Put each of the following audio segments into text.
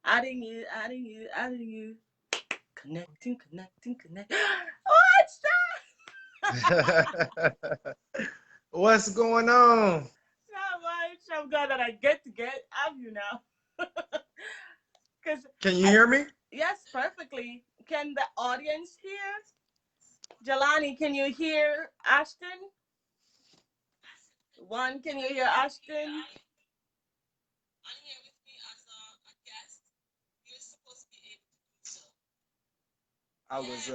Adding you, adding you, adding you. Connecting, connecting, connect. What's What's going on? not much? I'm glad that I get to get have you now. Because Can you I, hear me? yes, perfectly. Can the audience hear? Jelani, can you hear Ashton? One, can you hear Ashton? I was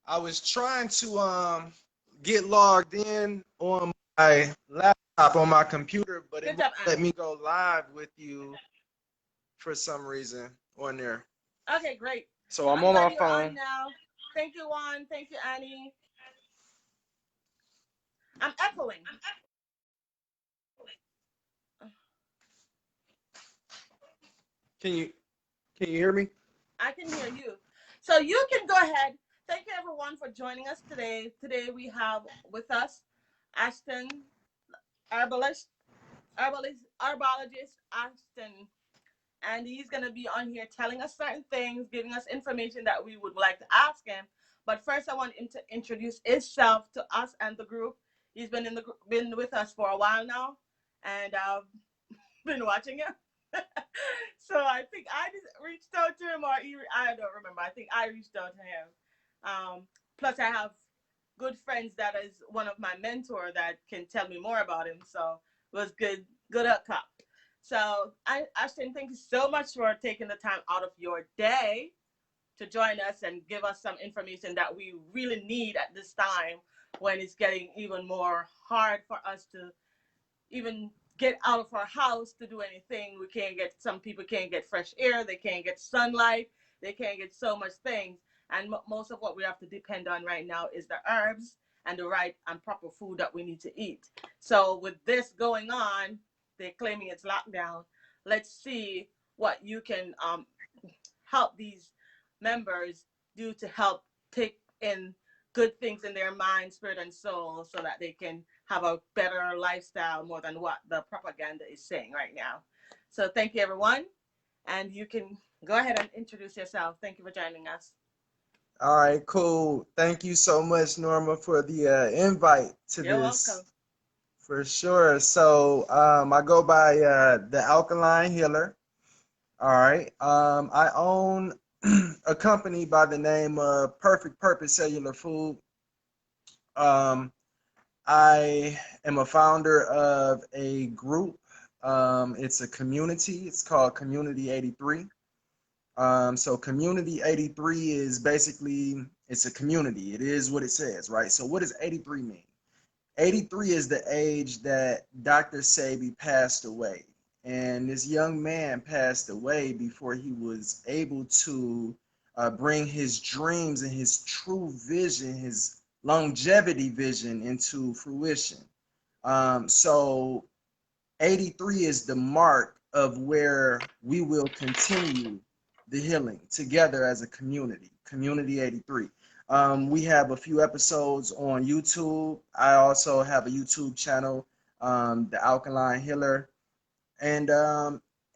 I was trying to get logged in on my laptop on my computer, but it Good won't job, let Annie. me go live with you for some reason on there. Okay, great. So I'm I'm on my glad you're on phone. now. Thank you, Juan. Thank you, Annie. I'm echoing. Can you can you hear me? I can hear you. So you can go ahead. Thank you, everyone, for joining us today. Today we have with us Ashton, herbalist, herbologist Ashton, and he's going to be on here telling us certain things, giving us information that we would like to ask him. But first, I want him to introduce himself to us and the group. He's been been with us for a while now, and I've been watching him. So I think I just reached out to him, or I don't remember. I think I reached out to him. Plus, I have good friends that is one of my mentor that can tell me more about him. So it was good outcome. So Ashton, thank you so much for taking the time out of your day to join us and give us some information that we really need at this time when it's getting even more hard for us to even get out of our house to do anything. We can't get Some people can't get fresh air, they can't get sunlight, they can't get so much things. And most of what we have to depend on right now is the herbs and the right and proper food that we need to eat. So with this going on, they're claiming it's lockdown. Let's see what you can help these members do to help take in good things in their mind, spirit, and soul so that they can have a better lifestyle more than what the propaganda is saying right now. So thank you, everyone. And you can go ahead and introduce yourself. Thank you for joining us. All right, cool. Thank you so much, Norma, for the invite to You're this. welcome. For sure. So I go by the Alkaline Healer. All right. I own a company by the name of Perfect Purpose Cellular Food. Um, I am a founder of a group. It's a community. It's called Community 83. So Community 83 is basically it's a community. It is what it says, right? So what does 83 mean? 83 is the age that Dr. Sebi passed away. And this young man passed away before he was able to bring his dreams and his true vision, his longevity vision into fruition. So 83 is the mark of where we will continue the healing together as a community, Community 83. We have a few episodes on YouTube. I also have a YouTube channel, The Alkaline Healer. And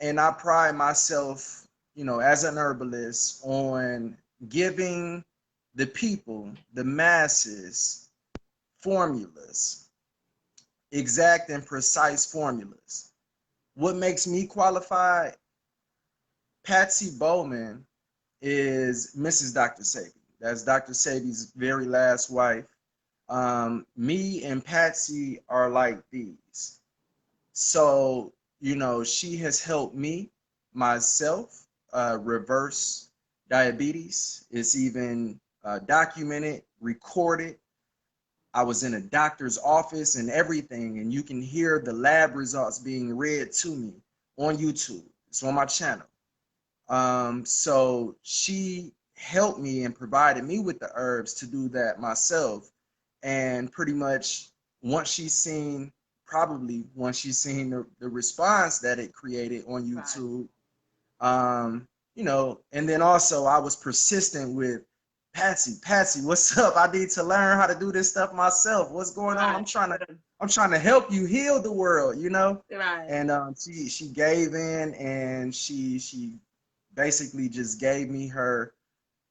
and I pride myself, as an herbalist on giving the people, the masses, formulas, exact and precise formulas. What makes me qualified? Patsy Bowman is Mrs. Dr. Sebi. That's Dr. Sebi's very last wife. Me and Patsy are like these. So, she has helped me, myself, reverse diabetes. It's even documented, recorded. I was in a doctor's office and everything, and you can hear the lab results being read to me on YouTube. It's on my channel. So she helped me and provided me with the herbs to do that myself. And pretty much once she's seen the response that it created on Right. YouTube, and then also I was persistent with Patsy, what's up? I need to learn how to do this stuff myself. What's going on? Right. I'm trying to help you heal the world, you know. Right. And she gave in, and she basically just gave me her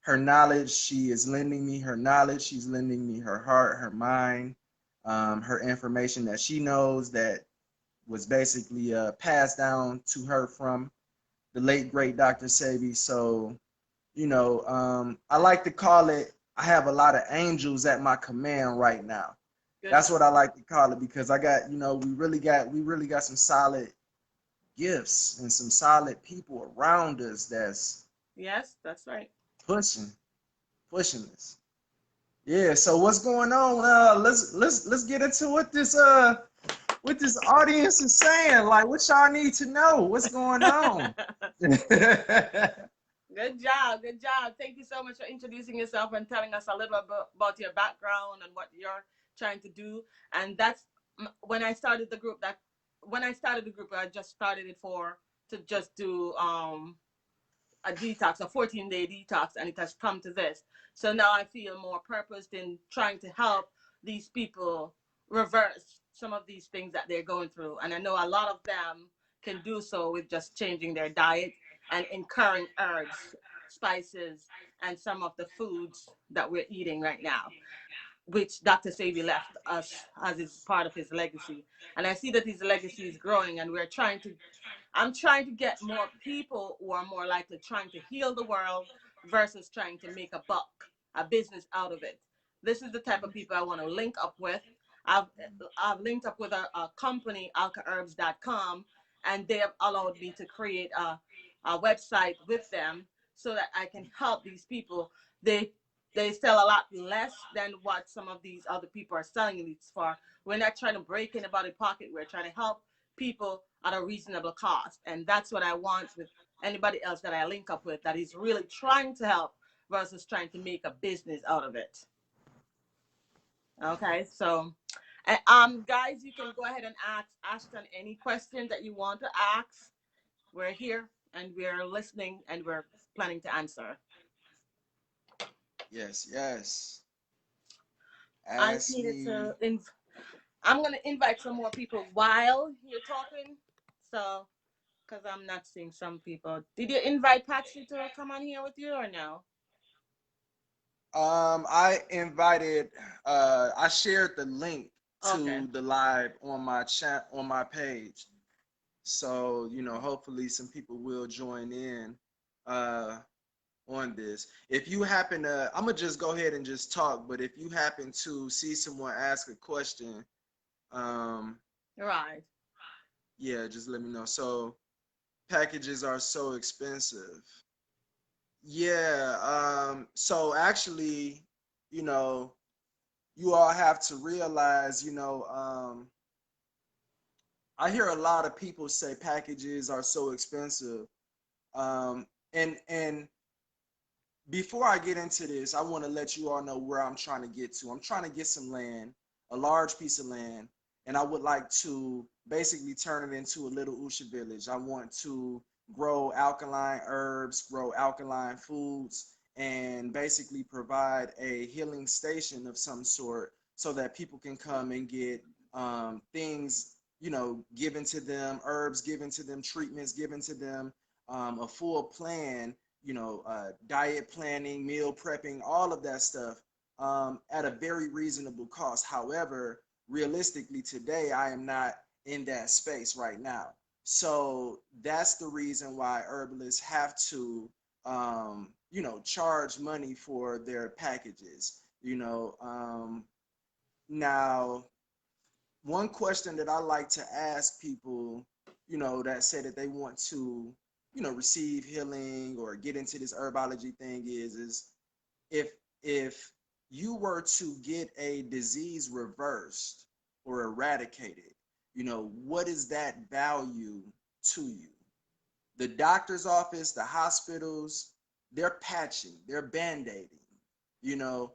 knowledge. She is lending me her knowledge. She's lending me her heart, her mind, her information that she knows that was basically passed down to her from the late great Dr. Sebi. So, I like to call it, I have a lot of angels at my command right now. Good That's job. what I like to call it, because I got, we really got some solid gifts and some solid people around us that's Yes, that's right. pushing, pushing us. Yeah. So what's going on? Let's get into what this audience is saying. Like, what y'all need to know? What's going on? Good job. Good job. Thank you so much for introducing yourself and telling us a little bit about your background and what you're trying to do. And that's when I started the group. That when I started the group, I just started it for to just do a detox, a 14-day detox, and it has come to this. So now I feel more purposed in trying to help these people reverse some of these things that they're going through. And I know a lot of them can do so with just changing their diet and incurring herbs, spices, and some of the foods that we're eating right now, which Dr. Sebi left us as is part of his legacy. And I see that his legacy is growing, and I'm trying to get more people who are more likely trying to heal the world versus trying to make a buck, a business out of it. This is the type of people I want to link up with. I've I've linked up with a company, alkaherbs.com, and they have allowed me to create a website with them so that I can help these people. They they sell a lot less than what some of these other people are selling these for. We're not trying to break anybody's pocket. We're trying to help people at a reasonable cost. And that's what I want with anybody else that I link up with that is really trying to help versus trying to make a business out of it. Okay, so guys, you can go ahead and ask Ashton any question that you want to ask. We're here and we're listening and we're planning to answer. Yes, yes. I just Ask needed me. I'm gonna invite some more people while you're talking. So because I'm not seeing some people. Did you invite Patsy to come on here with you or no? I invited. I shared the link Okay. to the live on my chat on my page. So hopefully some people will join in uh, on this. If you happen to, I'm gonna just go ahead and just talk. But if you happen to see someone ask a question, um, Right. yeah, just let me know. So packages are so expensive. Yeah. So actually, you know, you all have to realize, I hear a lot of people say packages are so expensive. And before I get into this, I want to let you all know where I'm trying to get to. I'm trying to get some land, a large piece of land, and I would like to basically turn it into a little Usha village. I want to grow alkaline herbs, grow alkaline foods, and basically provide a healing station of some sort so that people can come and get things, given to them, herbs given to them, treatments given to them, a full plan, diet planning, meal prepping, all of that stuff, at a very reasonable cost. However, realistically, today I am not in that space right now. So that's the reason why herbalists have to, charge money for their packages. Now, one question that I like to ask people, that say that they want to, receive healing or get into this herbology thing is if if you were to get a disease reversed or eradicated, what is that value to you? The doctor's office, the hospitals, they're patching, they're band-aiding. You know,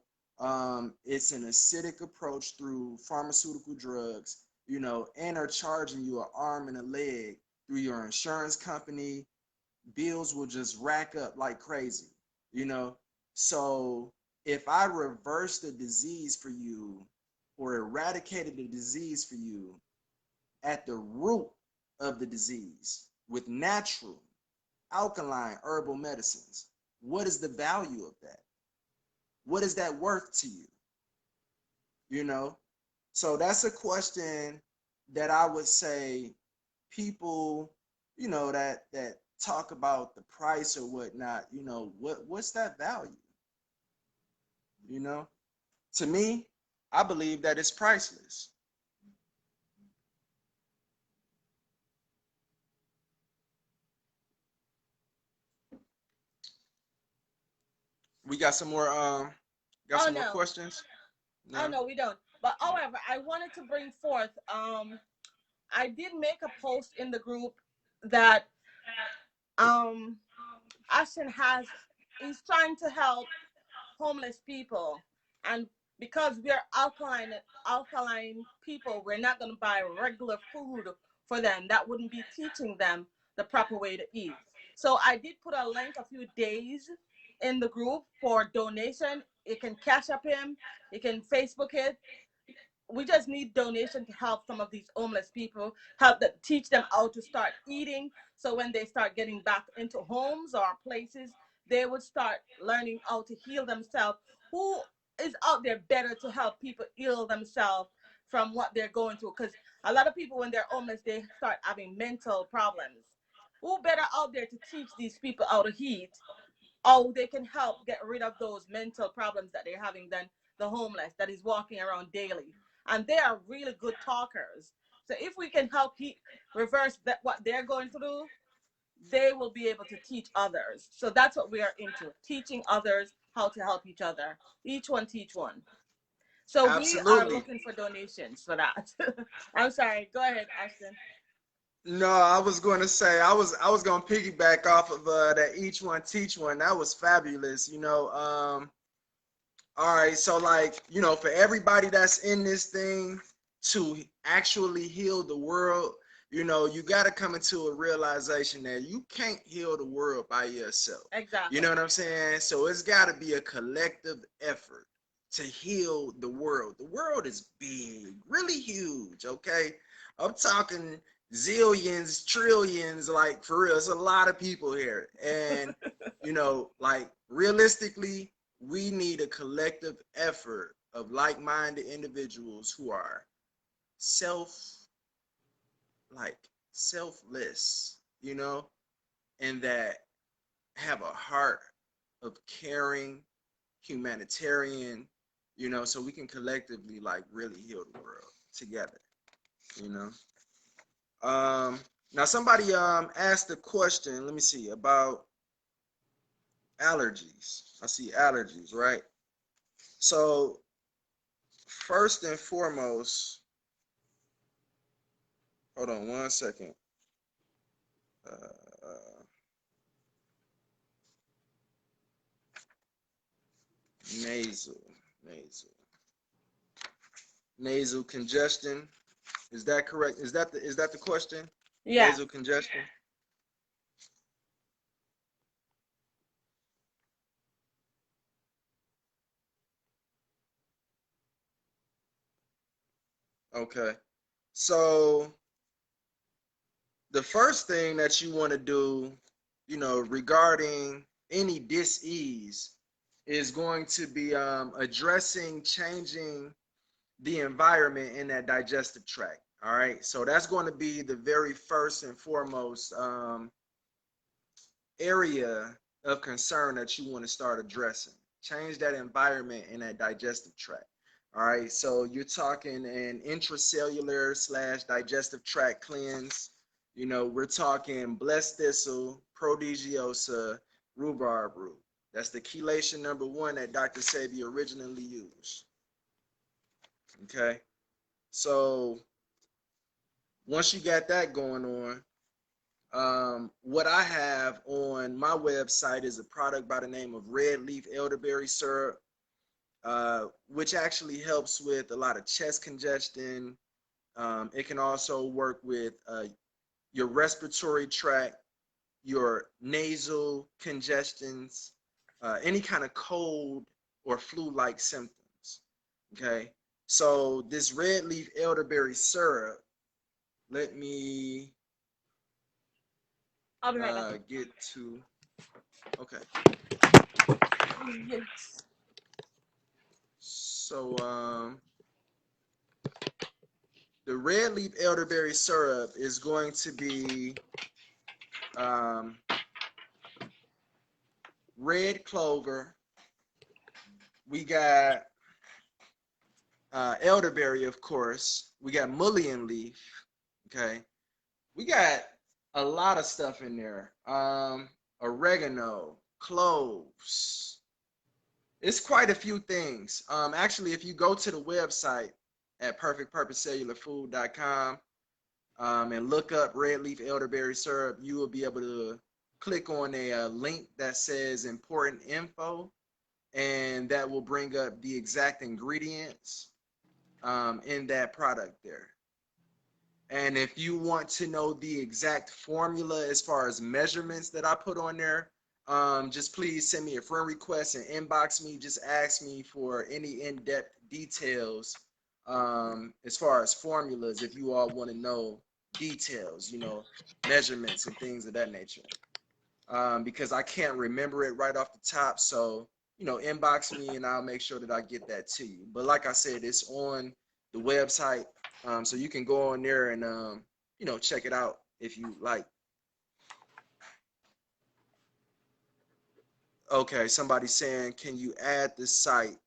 it's an acidic approach through pharmaceutical drugs, and are charging you an arm and a leg through your insurance company. Bills will just rack up like crazy, you know. So if I reverse the disease for you, or eradicated the disease for you at the root of the disease with natural alkaline herbal medicines, what is the value of that? What is that worth to you? You know? So that's a question that I would say people, that talk about the price or whatnot, what's that value? You know? To me, I believe that it's priceless. We got Oh some more no, questions? oh No? no, we don't. But however, I wanted to bring forth. I did make a post in the group that um Ashton has. He's trying to help homeless people, and because we're alkaline people, we're not going to buy regular food for them. That wouldn't be teaching them the proper way to eat. So I did put a link a few days in the group for donation. You can cash up him, you can Facebook it. We just need donation to help some of these homeless people, help them, teach them how to start eating, so when they start getting back into homes or places, they would start learning how to heal themselves. Who is out there better to help people heal themselves from what they're going through? Because a lot of people, when they're homeless, they start having mental problems. Who better out there to teach these people how to eat, how they can help get rid of those mental problems that they're having, than the homeless that is walking around daily? And they are really good talkers. So if we can help reverse that, what they're going through, they will be able to teach others. So that's what we are into, teaching others how to help each other. Each one teach one. So we are Absolutely. looking for donations for that. I'm sorry. Go ahead, Ashton. No, I was going to say I was going to piggyback off of that each one teach one. That was fabulous. All right, so like, for everybody that's in this thing to actually heal the world, you got to come into a realization that you can't heal the world by yourself. You know Exactly. what I'm saying? So it's got to be a collective effort to heal the world. The world is big, really huge, okay? I'm talking zillions, trillions, like for real. It's a lot of people here. And, like realistically, we need a collective effort of like-minded individuals who are self like selfless, and that have a heart of caring, humanitarian, so we can collectively like really heal the world together, you know. Now somebody asked a question, let me see, about allergies. I see allergies, right? So first and foremost, hold on one second. Uh, nasal, nasal, nasal congestion. Is that correct? Is that the question? Yeah. Nasal congestion. Okay. So the first thing that you want to do, regarding any dis-ease, is going to be addressing changing the environment in that digestive tract. All right. So that's going to be the very first and foremost area of concern that you want to start addressing. Change that environment in that digestive tract. All right, so you're talking an intracellular slash digestive tract cleanse. We're talking blessed thistle, prodigiosa, rhubarb root. That's the chelation number 1 that Dr. Sebi originally used. Okay, so once you got that going on, what I have on my website is a product by the name of red leaf elderberry syrup, which actually helps with a lot of chest congestion. It can also work with your respiratory tract, your nasal congestions, any kind of cold or flu-like symptoms. Okay. So this red leaf elderberry syrup, let me I'll be right back. get to, okay. Yes. So the red leaf elderberry syrup is going to be um, red clover. We got elderberry, of course. We got mullein leaf. Okay. We got a lot of stuff in there. Oregano, cloves. It's quite a few things. Actually, if you go to the website at perfectpurposecellularfood.com and look up red leaf elderberry syrup, you will be able to click on a link that says important info, and that will bring up the exact ingredients in that product there. And if you want to know the exact formula as far as measurements that I put on there, just please send me a friend request and inbox me. Just ask me for any in-depth details as far as formulas, if you all want to know details, measurements and things of that nature. Because I can't remember it right off the top. So, inbox me and I'll make sure that I get that to you. But like I said, it's on the website. So you can go on there and, check it out if you like. Okay, somebody's saying, can you add the site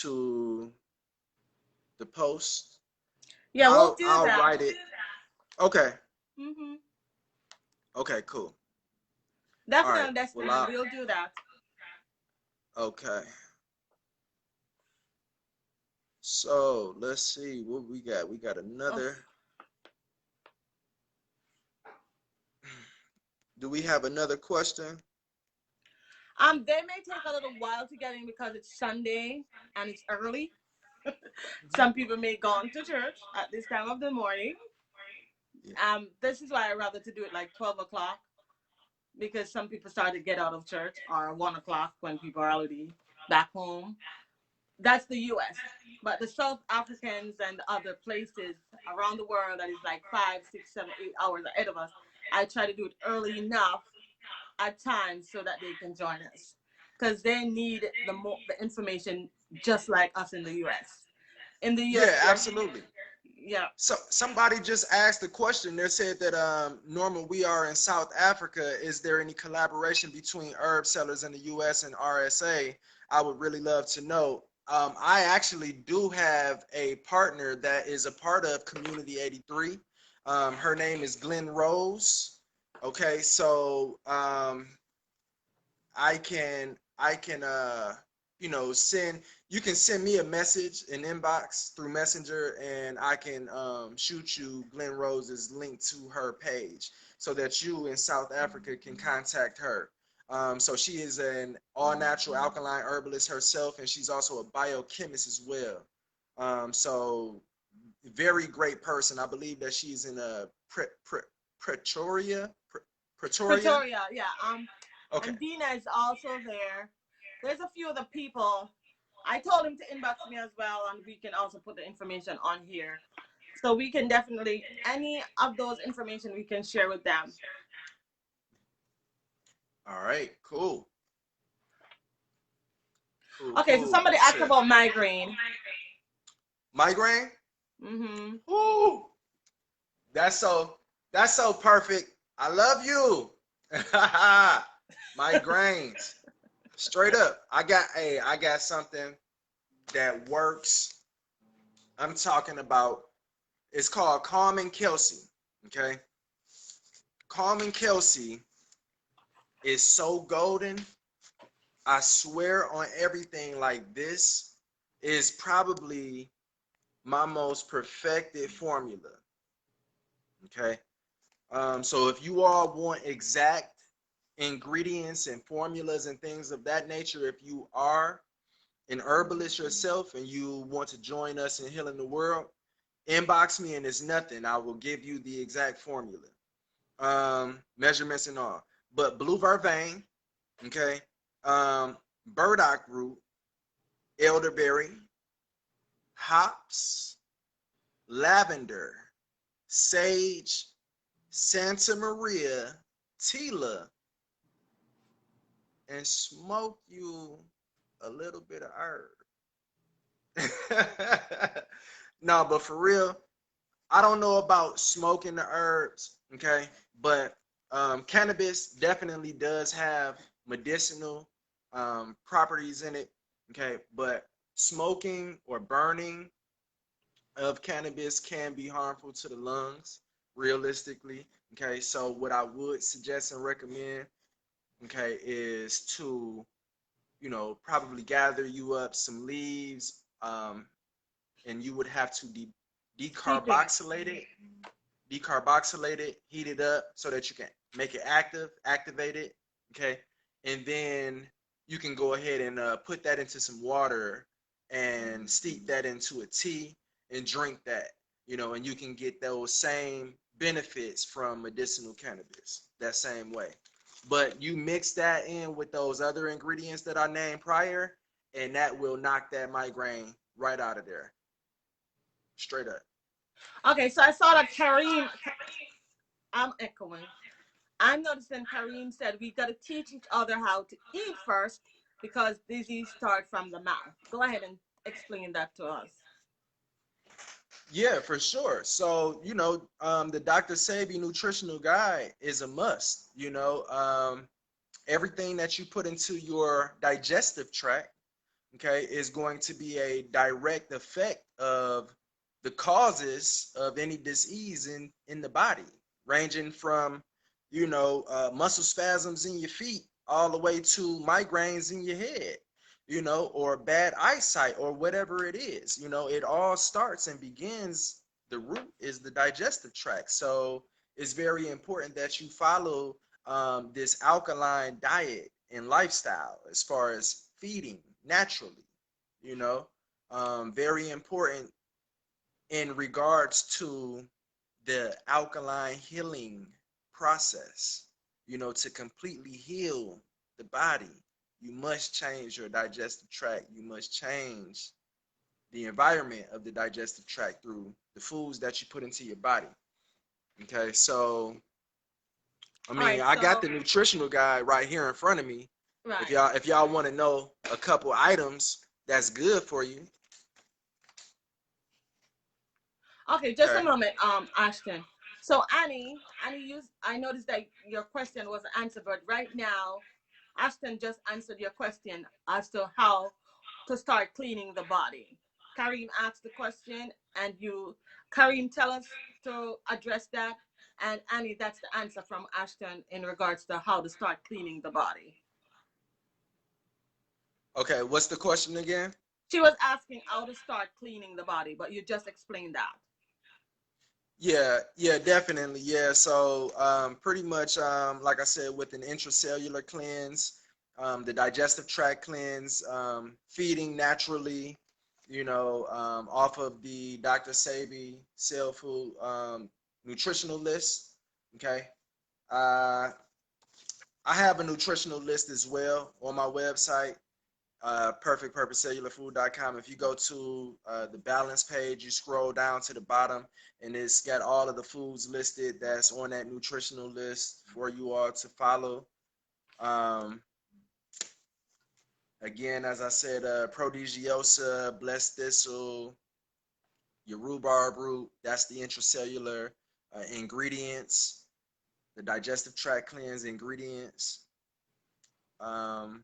to the post? Yeah, we'll do I'll that. write it. Okay. Mm-hmm. Okay, cool. All right. Definitely, Well, Destiny. We'll do that. okay. So let's see what we got. We got Oh. another. Do we have another question? They may take a little while to get in because it's Sunday and it's early. Some people may go on to church at this time of the morning. Yeah. This is why I rather to do it like 12 o'clock, because some people start to get out of church, or 1 o'clock when people are already back home. That's the U.S. But the South Africans and other places around the world that is like 5, 6, 7, 8 hours ahead of us, I try to do it early enough at times so that they can join us, because they need the information just like us in the U.S. In the U.S., Yeah, absolutely. yeah. So somebody just asked a question. They said that normal we are in South Africa. Is there any collaboration between herb sellers in the U.S. and RSA? I would really love to know. I actually do have a partner that is a part of Community 83. Her name is Glenn Rose. Okay, so I can send you can send me a message, an inbox through Messenger, and I can shoot you Glenn Rose's link to her page so that you in South Africa can contact her. So she is an all natural alkaline herbalist herself, and she's also a biochemist as well. So very great person. I believe that she's in a Pretoria. Pretoria. Pretoria, yeah. Okay. And Dina is also there. There's a few other people. I told him to inbox me as well, and we can also put the information on here. So we can definitely, any of those information we can share with them. All right. Cool. Cool. Okay, so Cool. somebody asked Shit. about migraine. Migraine. Mm-hmm. Ooh, that's so that's so perfect. I love you. Migraines. Straight up. I got something that works. I'm talking about, it's called Calm and Kelsey. Okay. Calm and Kelsey is so golden. I swear on everything, like this is probably my most perfected formula. Okay. So if you all want exact ingredients and formulas and things of that nature, if you are an herbalist yourself and you want to join us in healing the world, inbox me and it's nothing. I will give you the exact formula, measurements and all. But blue vervain, okay, burdock root, elderberry, hops, lavender, sage, Santa Maria, Tila, and smoke you a little bit of herb. No, but for real, I don't know about smoking the herbs, okay? But cannabis definitely does have medicinal properties in it, okay? But smoking or burning of cannabis can be harmful to the lungs, realistically, okay? So what I would suggest and recommend, okay, is to, probably gather you up some leaves, and you would have to Steeping it. decarboxylate it, decarboxylate it, heat it up so that you can make it activate it, okay? And then you can go ahead and put that into some water and steep that into a tea and drink that, and you can get those same benefits from medicinal cannabis that same way. But you mix that in with those other ingredients that I named prior, and that will knock that migraine right out of there, straight up. Okay, so I saw that Kareem. I'm echoing. I'm noticing Kareem said we got to teach each other how to eat first because disease start from the mouth. Go ahead and explain that to us. Yeah, for sure. So, the Dr. Sebi nutritional guide is a must. Everything that you put into your digestive tract, okay, is going to be a direct effect of the causes of any disease in the body, ranging from, muscle spasms in your feet all the way to migraines in your head, or bad eyesight or whatever it is. It all starts and begins, the root is the digestive tract. So it's very important that you follow this alkaline diet and lifestyle as far as feeding naturally, you know, very important in regards to the alkaline healing process. To completely heal the body, you must change your digestive tract. You must change the environment of the digestive tract through the foods that you put into your body. Okay, so I All mean, right, I got so the nutritional guide right here in front of me. If right. y'all want to know a couple items that's good for you, Okay, just a okay. moment, Ashton. So Annie, I noticed that your question was answered, but right now, Ashton just answered your question as to how to start cleaning the body. Kareem asked the question, and Kareem, tell us to address that. And Annie, that's the answer from Ashton in regards to how to start cleaning the body. Okay, what's the question again? She was asking how to start cleaning the body, but you just explained that. Yeah, definitely. Yeah, so pretty much, like I said, with an intracellular cleanse, the digestive tract cleanse, feeding naturally, off of the Dr. Sebi cell food nutritional list. Okay. Uh, I have a nutritional list as well on my website, perfectpurposecellularfood.com. If you go to the balance page, you scroll down to the bottom, and it's got all of the foods listed that's on that nutritional list for you all to follow. Um, Again, as I said, prodigiosa, blessed thistle, your rhubarb root, that's the intracellular ingredients, the digestive tract cleanse ingredients. Um,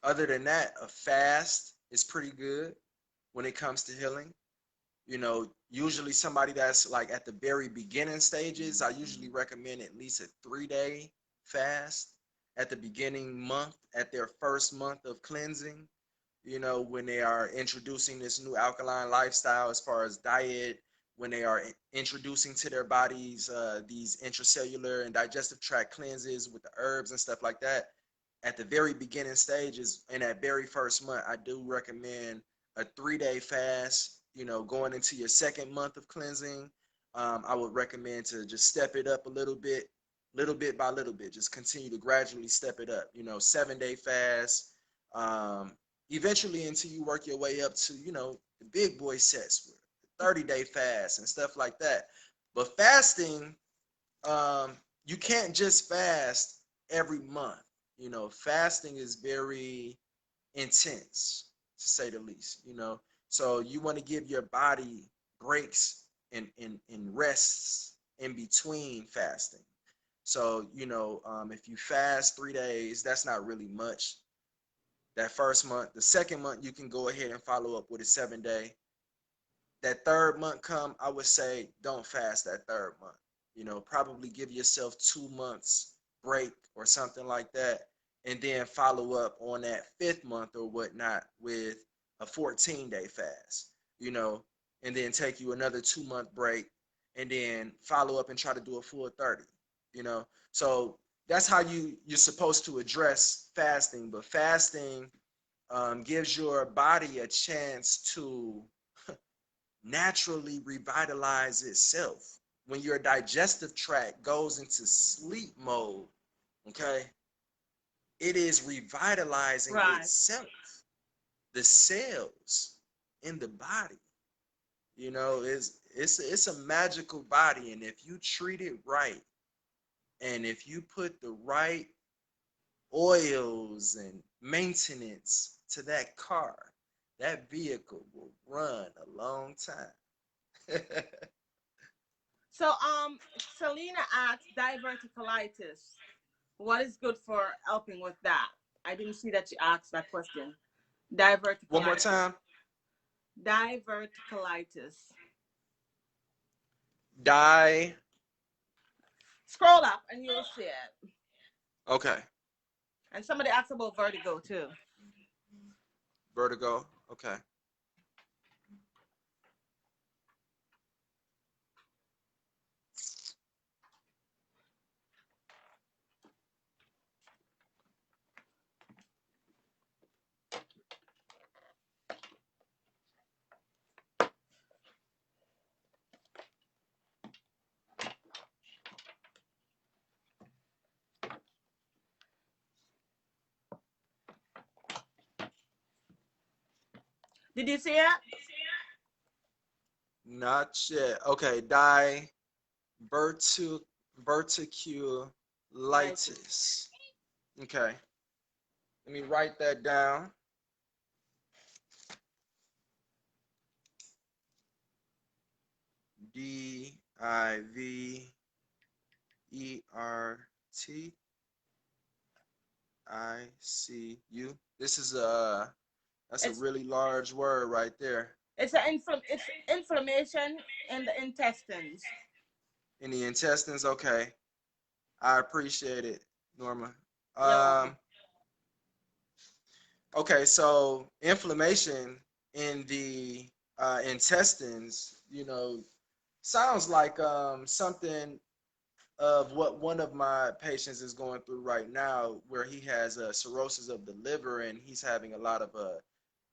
Other than that, a fast is pretty good when it comes to healing. Usually somebody that's like at the very beginning stages, I usually recommend at least a 3-day fast at the beginning month, at their first month of cleansing, when they are introducing this new alkaline lifestyle as far as diet, when they are introducing to their bodies these intracellular and digestive tract cleanses with the herbs and stuff like that. At the very beginning stages, in that very first month, I do recommend a 3-day fast. Going into your second month of cleansing, I would recommend to just step it up a little bit by little bit. Just continue to gradually step it up. 7-day fast, eventually until you work your way up to, the big boy sets with 30-day fast and stuff like that. But fasting, you can't just fast every month. Fasting is very intense, to say the least. So you want to give your body breaks and rests in between fasting. So if you fast 3 days, that's not really much that first month. The second month, you can go ahead and follow up with a 7 day. That third month come, I would say don't fast that third month. Probably give yourself 2 months break or something like that, and then follow up on that fifth month or whatnot with a 14-day fast. You know, and then take you another 2 month break, and then follow up and try to do a full 30. So that's how you're supposed to address fasting. But fasting gives your body a chance to naturally revitalize itself. When your digestive tract goes into sleep mode, okay, it is revitalizing Right. itself, the cells in the body. It's a magical body, and if you treat it right, and if you put the right oils and maintenance to that car, that vehicle will run a long time. So, Selena asked diverticulitis. What is good for helping with that? I didn't see that you asked that question. One more Diverticulitis. time. Diverticulitis. Die. Scroll up and you'll see it. Okay. And somebody asked about vertigo too. Vertigo. Okay. Did you see it? Not yet. Okay. Die. Vertu Litis. verticulitis. Okay. Let me write that down. Diversicu. This is that's a It's really large word right there. it's inflammation in the intestines. In the intestines. Okay. I appreciate it, Norma. You're welcome. Um, okay, so inflammation in the intestines, sounds like something of what one of my patients is going through right now, where he has cirrhosis of the liver, and he's having a lot of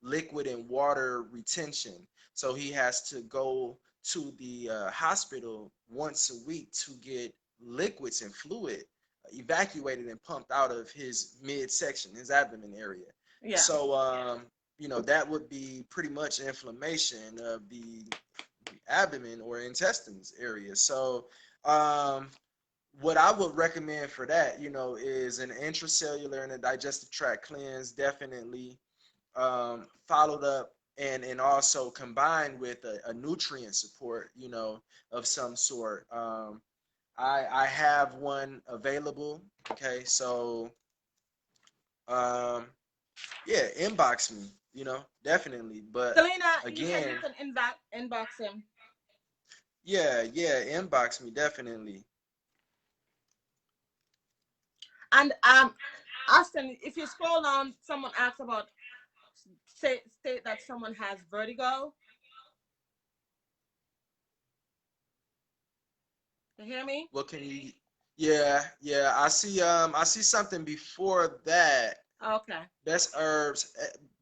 liquid and water retention. So he has to go to the hospital once a week to get liquids and fluid evacuated and pumped out of his midsection, his abdomen area. Yeah. So, that would be pretty much inflammation of the abdomen or intestines area. So, what I would recommend for that, is an intracellular and a digestive tract cleanse, definitely followed up and also combined with a nutrient support, of some sort. I have one available. Okay, so um, yeah, inbox me, definitely. But Selena, he said you again, can inbox him. yeah, inbox me definitely. And Austin, if you scroll down, someone asks about state that someone has vertigo. You hear me? What can you? Yeah. I see something before that. Okay. Best herbs,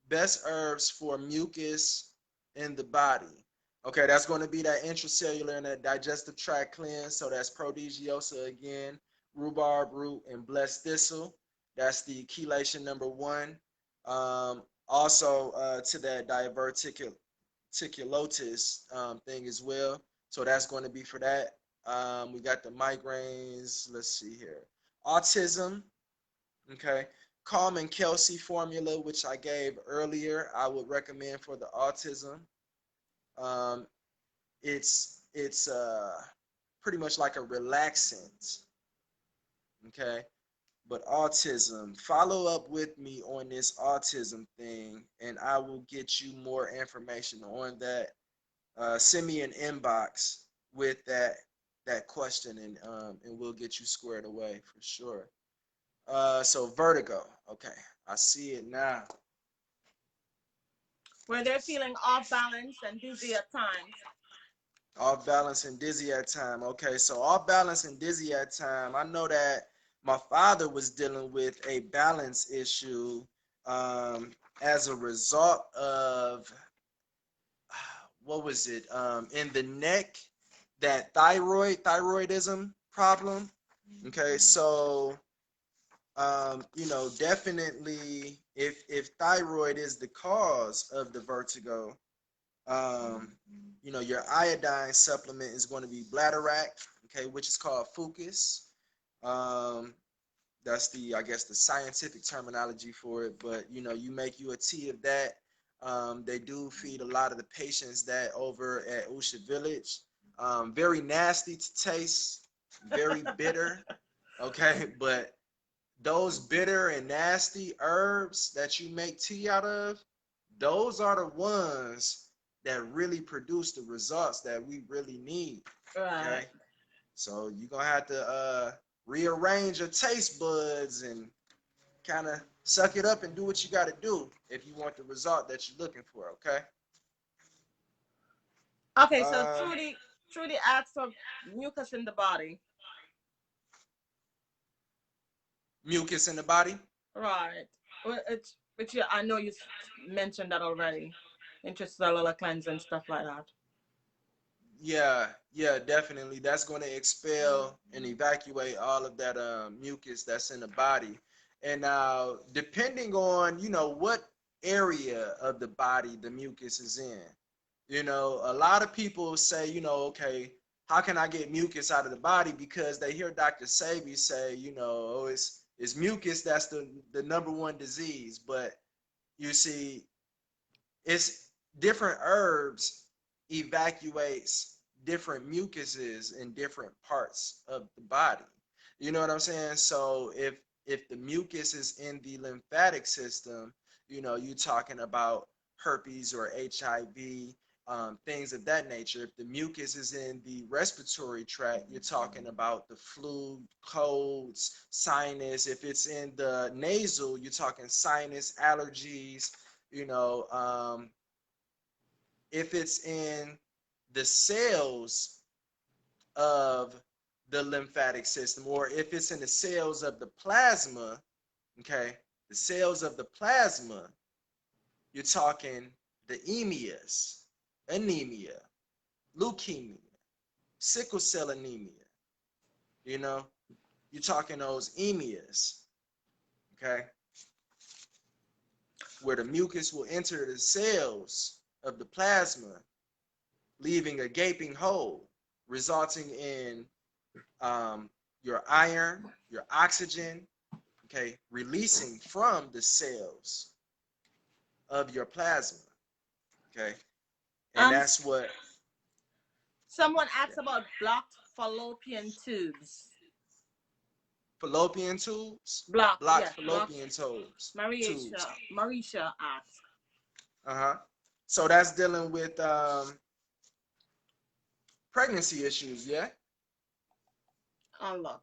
best herbs for mucus in the body. Okay, that's going to be that intracellular and that digestive tract cleanse. So that's prodigiosa again, rhubarb root, and blessed thistle. That's the chelation number one. Also to that diverticulosis thing as well. So that's going to be for that. We got the migraines. Let's see here. Autism. Okay. Calm and Kelsey formula, which I gave earlier, I would recommend for the autism. Um, it's pretty much like a relaxant. Okay. But autism, follow up with me on this autism thing, and I will get you more information on that. Send me an inbox with that question, and we'll get you squared away for sure. So vertigo. Okay, I see it now. Where they're feeling off balance and dizzy at times. Off balance and dizzy at time. Okay, so off balance and dizzy at time. I know that my father was dealing with a balance issue as a result of what was it in the neck, that thyroidism problem. Okay, so definitely if thyroid is the cause of the vertigo, um, your iodine supplement is going to be bladderwrack, okay, which is called fucus. Um, that's I guess, the scientific terminology for it. But you make you a tea of that. They do feed a lot of the patients that over at Usha Village. Very nasty to taste, very bitter. Okay, but those bitter and nasty herbs that you make tea out of, those are the ones that really produce the results that we really need. Right. Okay, so you're gonna have to rearrange your taste buds and kind of suck it up and do what you got to do if you want the result that you're looking for. Okay. Okay, so Uh, Trudy asks of mucus in the body. Mucus in the body. Right. Well, it's which I know you mentioned that already. Intracellular cleanse and stuff like that. Yeah, yeah, definitely. That's going to expel and evacuate all of that mucus that's in the body. And now, depending on what area of the body the mucus is in, a lot of people say, okay, how can I get mucus out of the body? Because they hear Dr. Sebi say, oh, it's mucus that's the number one disease. But you see, it's different herbs evacuates different mucuses in different parts of the body. You know what I'm saying? So if the mucus is in the lymphatic system, you're talking about herpes or HIV, things of that nature. If the mucus is in the respiratory tract, you're talking about the flu, colds, sinus. If it's in the nasal, you're talking sinus, allergies, you know, if it's in the cells of the lymphatic system, or if it's in the cells of the plasma, okay, the cells of the plasma, you're talking the emias, anemia, leukemia, sickle cell anemia, you know, you're talking those emias, okay, where the mucus will enter the cells of the plasma, leaving a gaping hole, resulting in your iron, your oxygen, okay, releasing from the cells of your plasma, okay, and Um, that's what. someone Yeah. asks about blocked fallopian tubes. Fallopian tubes, Blocked, blocked yes, blocked. fallopian tubes. Marisha asks. Uh-huh. So that's dealing with pregnancy issues, yeah. Unlock.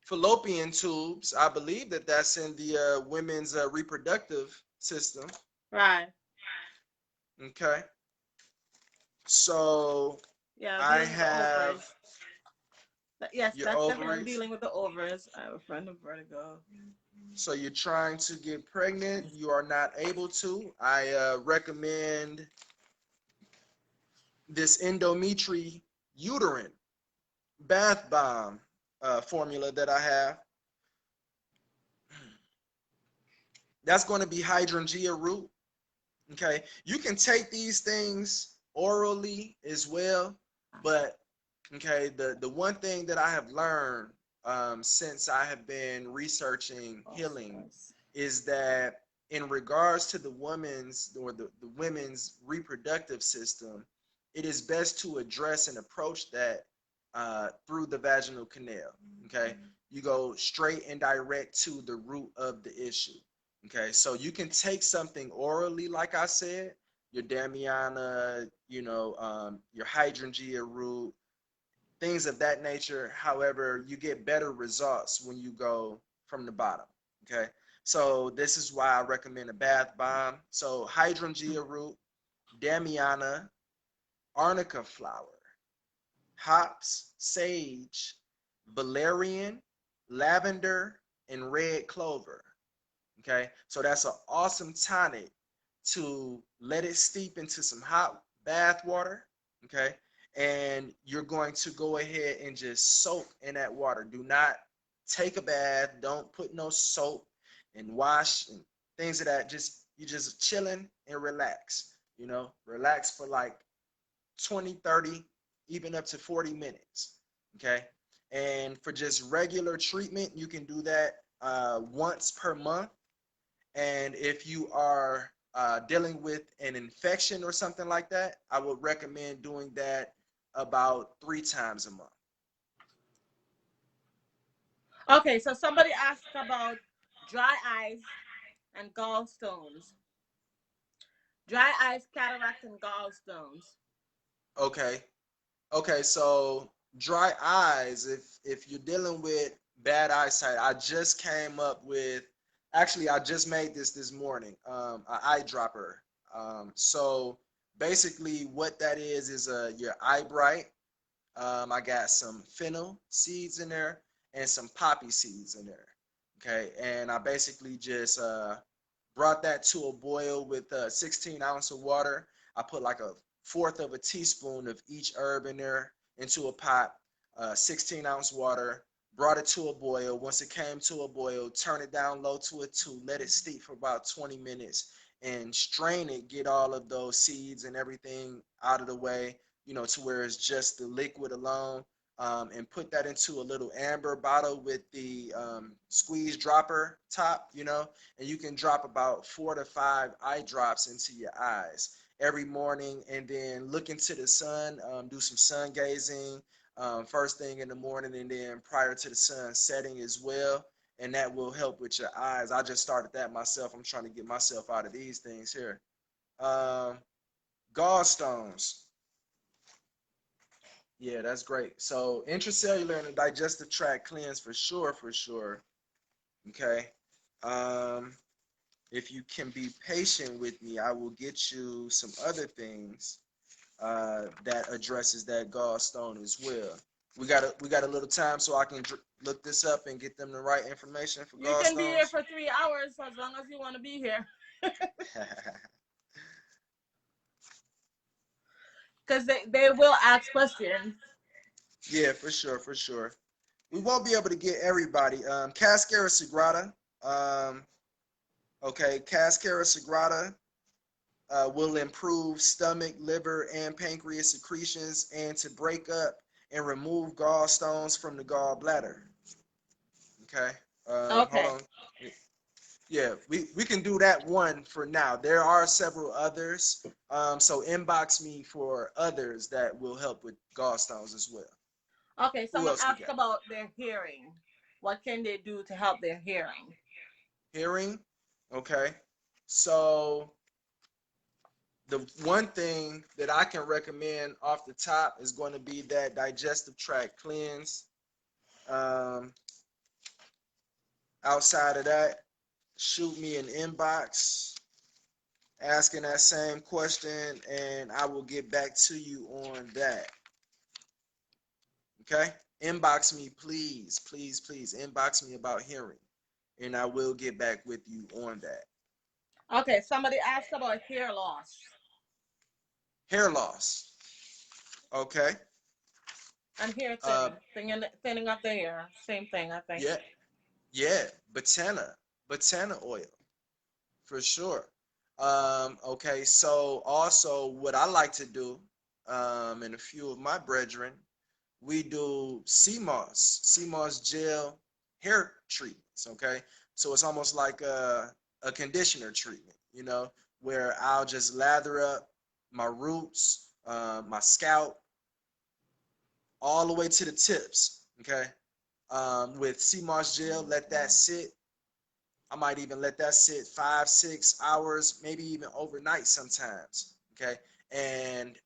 Fallopian tubes, I believe that's in the women's reproductive system. Right. Okay. So Yeah, I dealing with the have ovaries. Yes, your that's definitely ovaries. dealing with the ovaries. I have a friend of vertigo. So you're trying to get pregnant, you are not able to. I recommend this endometri uterine bath bomb formula that I have. That's going to be hydrangea root. Okay, you can take these things orally as well, but okay, the one thing that I have learned since I have been researching healing is that in regards to the woman's or the women's reproductive system, it is best to address and approach that through the vaginal canal. Okay, you go straight and direct to the root of the issue. Okay, so you can take something orally, like I said, your Damiana, your hydrangea root, things of that nature. However, you get better results when you go from the bottom. Okay, so this is why I recommend a bath bomb. So hydrangea root, Damiana, arnica flower, hops, sage, valerian, lavender, and red clover. Okay, so that's an awesome tonic to let it steep into some hot bath water. Okay, and you're going to go ahead and just soak in that water. Do not take a bath. Don't put no soap and wash and things of that. Just you just chilling and relax. Relax for like 20, 30, even up to 40 minutes. Okay, and for just regular treatment, you can do that once per month. And if you are dealing with an infection or something like that, I would recommend doing that about 3 times a month. Okay, so somebody asked about dry eyes and gallstones. Dry eyes, cataract, and gallstones. Okay. Okay. So dry eyes, if you're dealing with bad eyesight, I just came up with. Actually, I just made this morning. An eye dropper. So basically, what that is your eye bright. I got some fennel seeds in there and some poppy seeds in there. Okay, and I basically just brought that to a boil with 16 ounce of water. I put like a fourth of a teaspoon of each herb in there into a pot, 16-ounce water, brought it to a boil. Once it came to a boil, turn it down low to a 2, let it steep for about 20 minutes and strain it, get all of those seeds and everything out of the way, to where it's just the liquid alone. And put that into a little amber bottle with the squeeze dropper top, and you can drop about 4 to 5 eye drops into your eyes every morning, and then look into the sun, do some sun gazing first thing in the morning, and then prior to the sun setting as well, and that will help with your eyes. I just started that myself. I'm trying to get myself out of these things here. um, Gallstones. Yeah, that's great. So intracellular and the digestive tract cleanse for sure, for sure. Okay. Um, if you can be patient with me, I will get you some other things that addresses that gallstone as well. We got a little time, so I can look this up and get them the right information for You can be here gallstones. for 3 hours as long as you want to be here. Because they will ask questions. Yeah, for sure, for sure. We won't be able to get everybody. Cascara sagrada. Um, okay, Cascara sagrada will improve stomach, liver, and pancreas secretions, and to break up and remove gallstones from the gallbladder. Okay. Hold Okay. on. Yeah, we can do that one for now. There are several others. So inbox me for others that will help with gallstones as well. Okay, Who someone else we asked got? about their hearing. What can they do to help their hearing? Hearing. Okay. So the one thing that I can recommend off the top is going to be that digestive tract cleanse. Um, outside of that, shoot me an inbox asking that same question, and I will get back to you on that. Okay? Inbox me, please, please, please. Inbox me about hearing, and I will get back with you on that. Okay, somebody asked about hair loss Hair loss. Okay. and hair Uh, thinning of the hair. Same thing, I think. yeah, yeah. Botana oil. for sure. Okay, so also what I like to do, and a few of my brethren, we do CMOS gel hair treatments. Okay, so it's almost like a conditioner treatment, where I'll just lather up my roots, my scalp, all the way to the tips. Okay, with CMOS gel, let that sit. I might even let that sit 5, 6 hours, maybe even overnight sometimes. Okay. And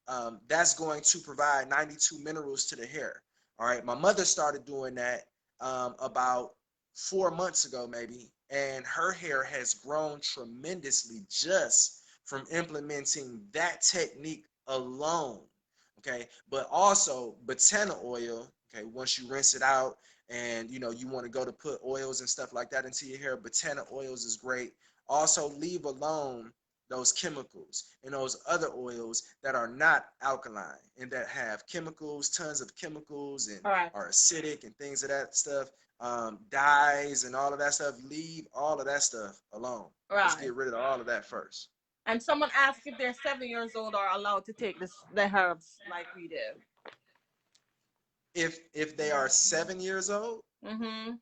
that's going to provide 92 minerals to the hair. All right. My mother started doing that about 4 months ago, maybe. And her hair has grown tremendously just from implementing that technique alone. Okay. But also, botana oil. Okay. Once you rinse it out, and you want to go to put oils and stuff like that into your hair, botana oils is great. Also, leave alone those chemicals and those other oils that are not alkaline and that have chemicals, tons of chemicals, and All right. are acidic and things of that stuff, dyes and all of that stuff. Leave all of that stuff alone. Let's Right. get rid of all of that first. And someone asked if they're 7 years old are allowed to take the herbs like we do. If they are 7 years old, Mm-hmm.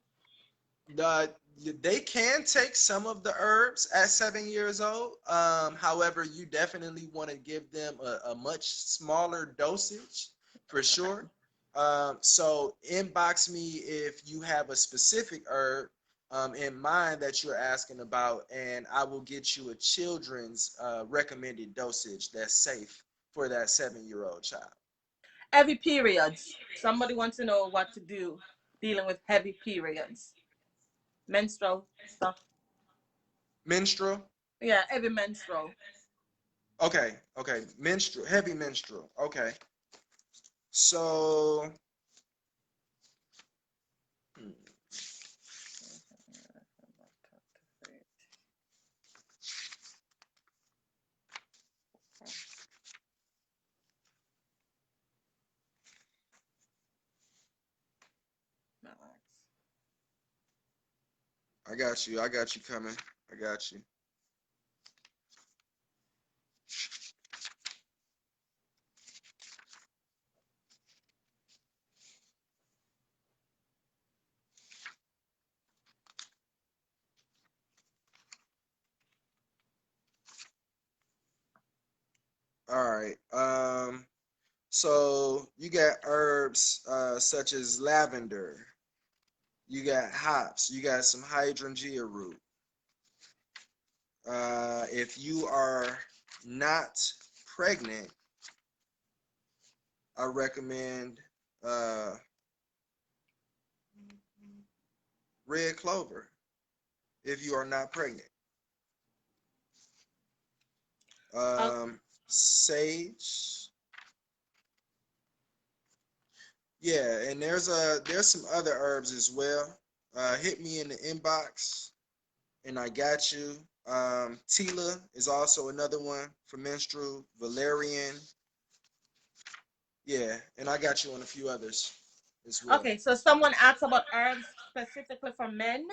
the they can take some of the herbs at 7 years old. However, you definitely want to give them a much smaller dosage for sure. So inbox me if you have a specific herb in mind that you're asking about, and I will get you a children's recommended dosage that's safe for that 7-year-old child. Heavy periods. Somebody wants to know what to do dealing with heavy periods. Menstrual stuff. Menstrual. Yeah, heavy menstrual. Okay, menstrual, heavy menstrual. Okay, so hmm, I got you. I got you coming. I got you. All right. So you got herbs such as lavender. You got hops. You got some hydrangea root. If you are not pregnant, I recommend uh, red clover. If you are not pregnant, Uh, sage. Yeah, and there's some other herbs as well. Hit me in the inbox, and I got you. Tila is also another one for menstrual. Valerian, yeah, and I got you on a few others as well. okay, so someone asked about herbs specifically for men,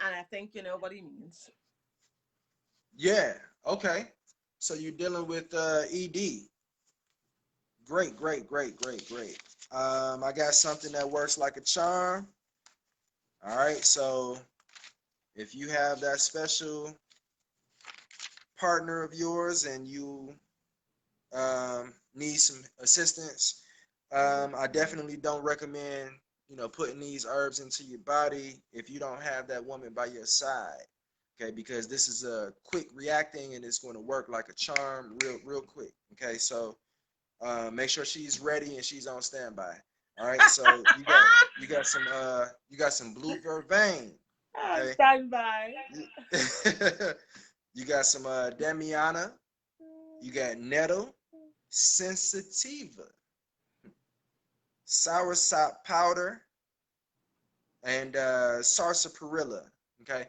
and I think you know what he means. Yeah, okay. So you're dealing with ED. Great, great, great, great, great. I got something that works like a charm. All right, so if you have that special partner of yours and you need some assistance, I definitely don't recommend putting these herbs into your body if you don't have that woman by your side. Okay, because this is a quick reacting and it's going to work like a charm, real quick. Okay, so make sure she's ready and she's on standby. All right, so you got some blue vervain. Okay, Stand by. you got some Damiana. You got nettle, sensitiva, soursop powder, and sarsaparilla. Okay,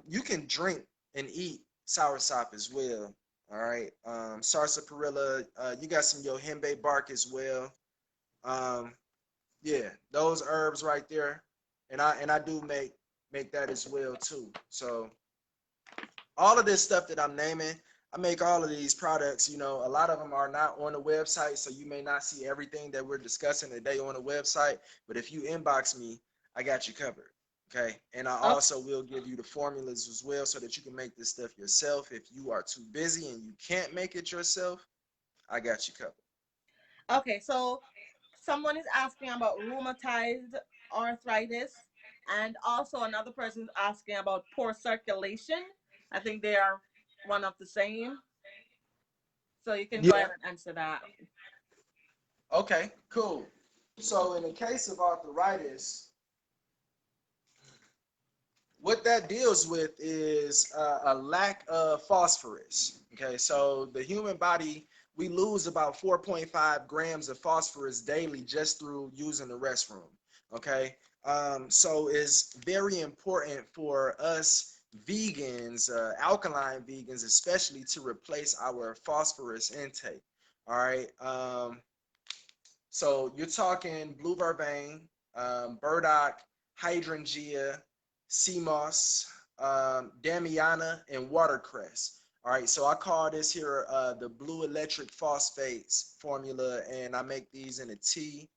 you can drink and eat soursop as well. All right, sarsaparilla. You got some yohimbe bark as well. Um, yeah, those herbs right there, and I do make that as well too. So all of this stuff that I'm naming, I make all of these products. You know, a lot of them are not on the website, so you may not see everything that we're discussing today on the website. But if you inbox me, I got you covered. Okay. And I Okay. also will give you the formulas as well so that you can make this stuff yourself. If you are too busy and you can't make it yourself, I got you covered. Okay, so someone is asking about rheumatoid arthritis, and also another person is asking about poor circulation. I think they are one of the same. So you can go Yeah. ahead and answer that. Okay, cool. So in the case of arthritis, what that deals with is a lack of phosphorus. Okay, so the human body, we lose about 4.5 grams of phosphorus daily just through using the restroom. Okay, so it's very important for us vegans, alkaline vegans especially, to replace our phosphorus intake. All right, so you're talking blue vervain, burdock, hydrangea, sea moss, damiana, and watercress. All right, so I call this here the blue electric phosphates formula, and I make these in a tea.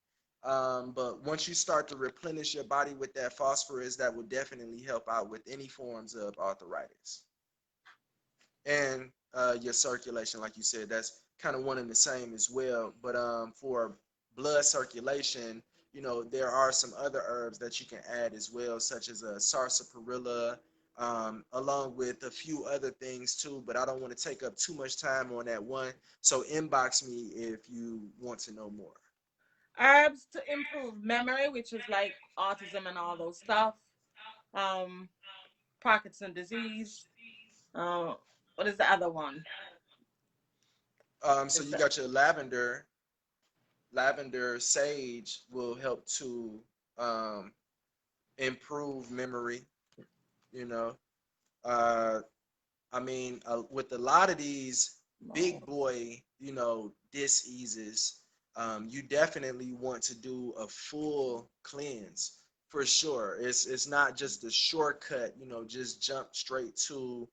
But once you start to replenish your body with that phosphorus, that will definitely help out with any forms of arthritis and your circulation, like you said, that's kind of one and the same as well. But for blood circulation, you know, there are some other herbs that you can add as well, such as a sarsaparilla, along with a few other things too. But I don't want to take up too much time on that one. So inbox me if you want to know more. Herbs to improve memory, which is like autism and all those stuff. Um, Parkinson disease. Uh, what is the other one? So It's you got your lavender. Lavender sage will help to um, improve memory. You know, uh, I mean, with a lot of these big boy, you know, diseases, you definitely want to do a full cleanse for sure. It's not just a shortcut, you know, just jump straight to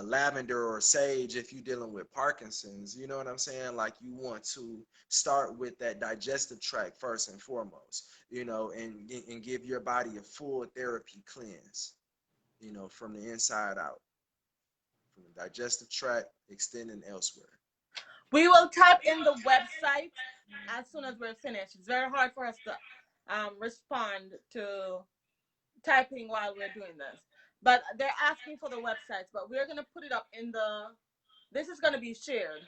lavender or sage if you're dealing with Parkinson's. You know what I'm saying? Like you want to start with that digestive tract first and foremost, you know, and give your body a full therapy cleanse, you know, from the inside out, from the digestive tract extending elsewhere. We will type in the website as soon as we're finished. It's very hard for us to respond to typing while we're doing this. But they're asking for the websites, but we're going to put it up in the. This is going to be shared.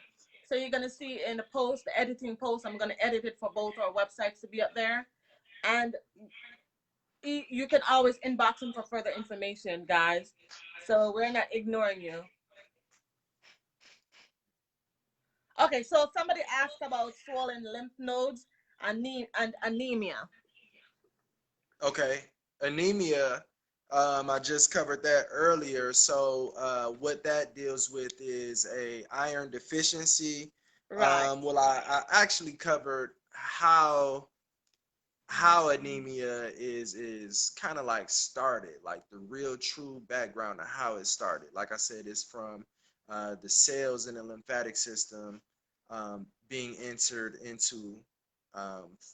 So you're going to see in the post, the editing post, I'm going to edit it for both our websites to be up there. And you can always inbox them for further information, guys. So we're not ignoring you. Okay, so somebody asked about swollen lymph nodes and anemia. Okay, anemia. I just covered that earlier. So what that deals with is a iron deficiency. Right. Well, I actually covered how anemia is kind of like started, like the real true background of how it started. Like I said, it's from the cells in the lymphatic system being entered into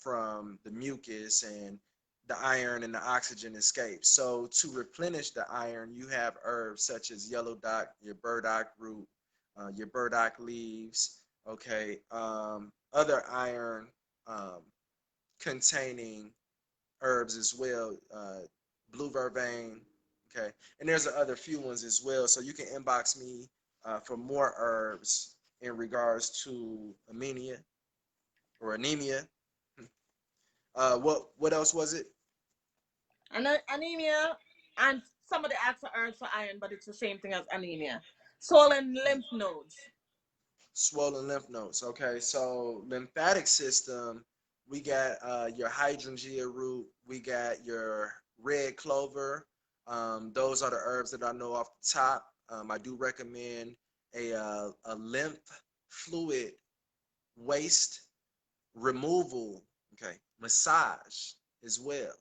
from the mucus, and the iron and the oxygen escape. So to replenish the iron, you have herbs such as yellow dock, your burdock root, your burdock leaves. Okay, other iron um, containing herbs as well, blue vervain. Okay, and there's other few ones as well. So you can inbox me for more herbs in regards to anemia or anemia. What else was it? And anemia, and somebody asked for herbs for iron, but it's the same thing as anemia. Swollen lymph nodes. Swollen lymph nodes. Okay, so lymphatic system, we got your hydrangea root, we got your red clover. Those are the herbs that I know off the top. I do recommend a lymph fluid waste removal, okay, massage as well.